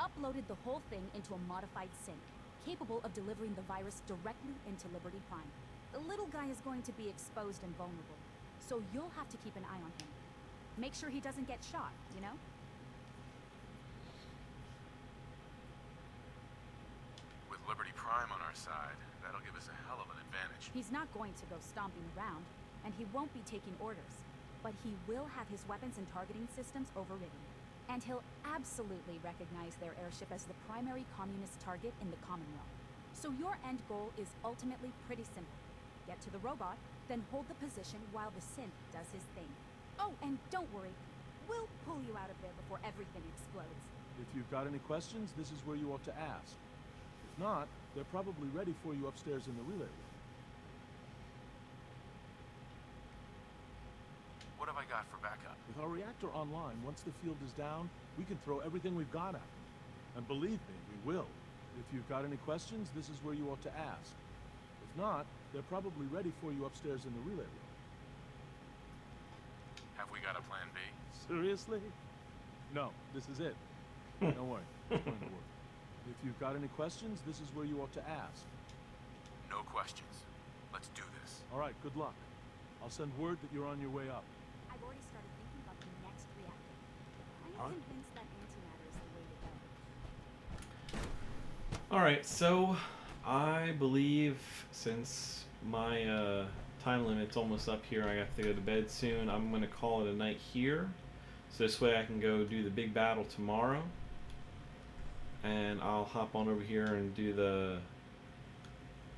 uploaded the whole thing into a modified synth, capable of delivering the virus directly into Liberty Prime. The little guy is going to be exposed and vulnerable, so you'll have to keep an eye on him. Make sure he doesn't get shot, you know? With Liberty Prime on our side, that'll give us a hell of an advantage. He's not going to go stomping around, and he won't be taking orders. But he will have his weapons and targeting systems overridden. And he'll absolutely recognize their airship as the primary communist target in the Commonwealth. So your end goal is ultimately pretty simple. Get to the robot, then hold the position while the synth does his thing. Oh, and don't worry. We'll pull you out of there before everything explodes. If you've got any questions, this is where you ought to ask. If not, they're probably ready for you upstairs in the relay room. What have I got for backup? With our reactor online, once the field is down, we can throw everything we've got at them. And believe me, we will. If you've got any questions, this is where you ought to ask. If not, they're probably ready for you upstairs in the relay room. Have we got a plan B? Seriously? No, this is it. Don't worry, it's going to work. If you've got any questions, this is where you ought to ask. No questions. Let's do this. All right, good luck. I'll send word that you're on your way up. I've already started thinking about the next reactor. I'm Huh? convinced that antimatter is the way to go. Alright, so I believe since my time limit's almost up here, I have to go to bed soon, I'm going to call it a night here. So this way I can go do the big battle tomorrow. And I'll hop on over here and do the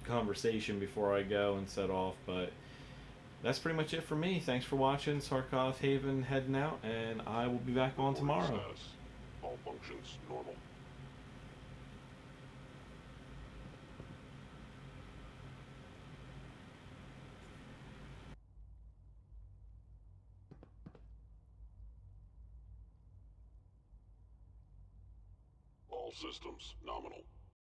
conversation before I go and set off. But that's pretty much it for me. Thanks for watching. Sarcoth Haven heading out, and I will be back on tomorrow. Status. All functions normal. All systems nominal.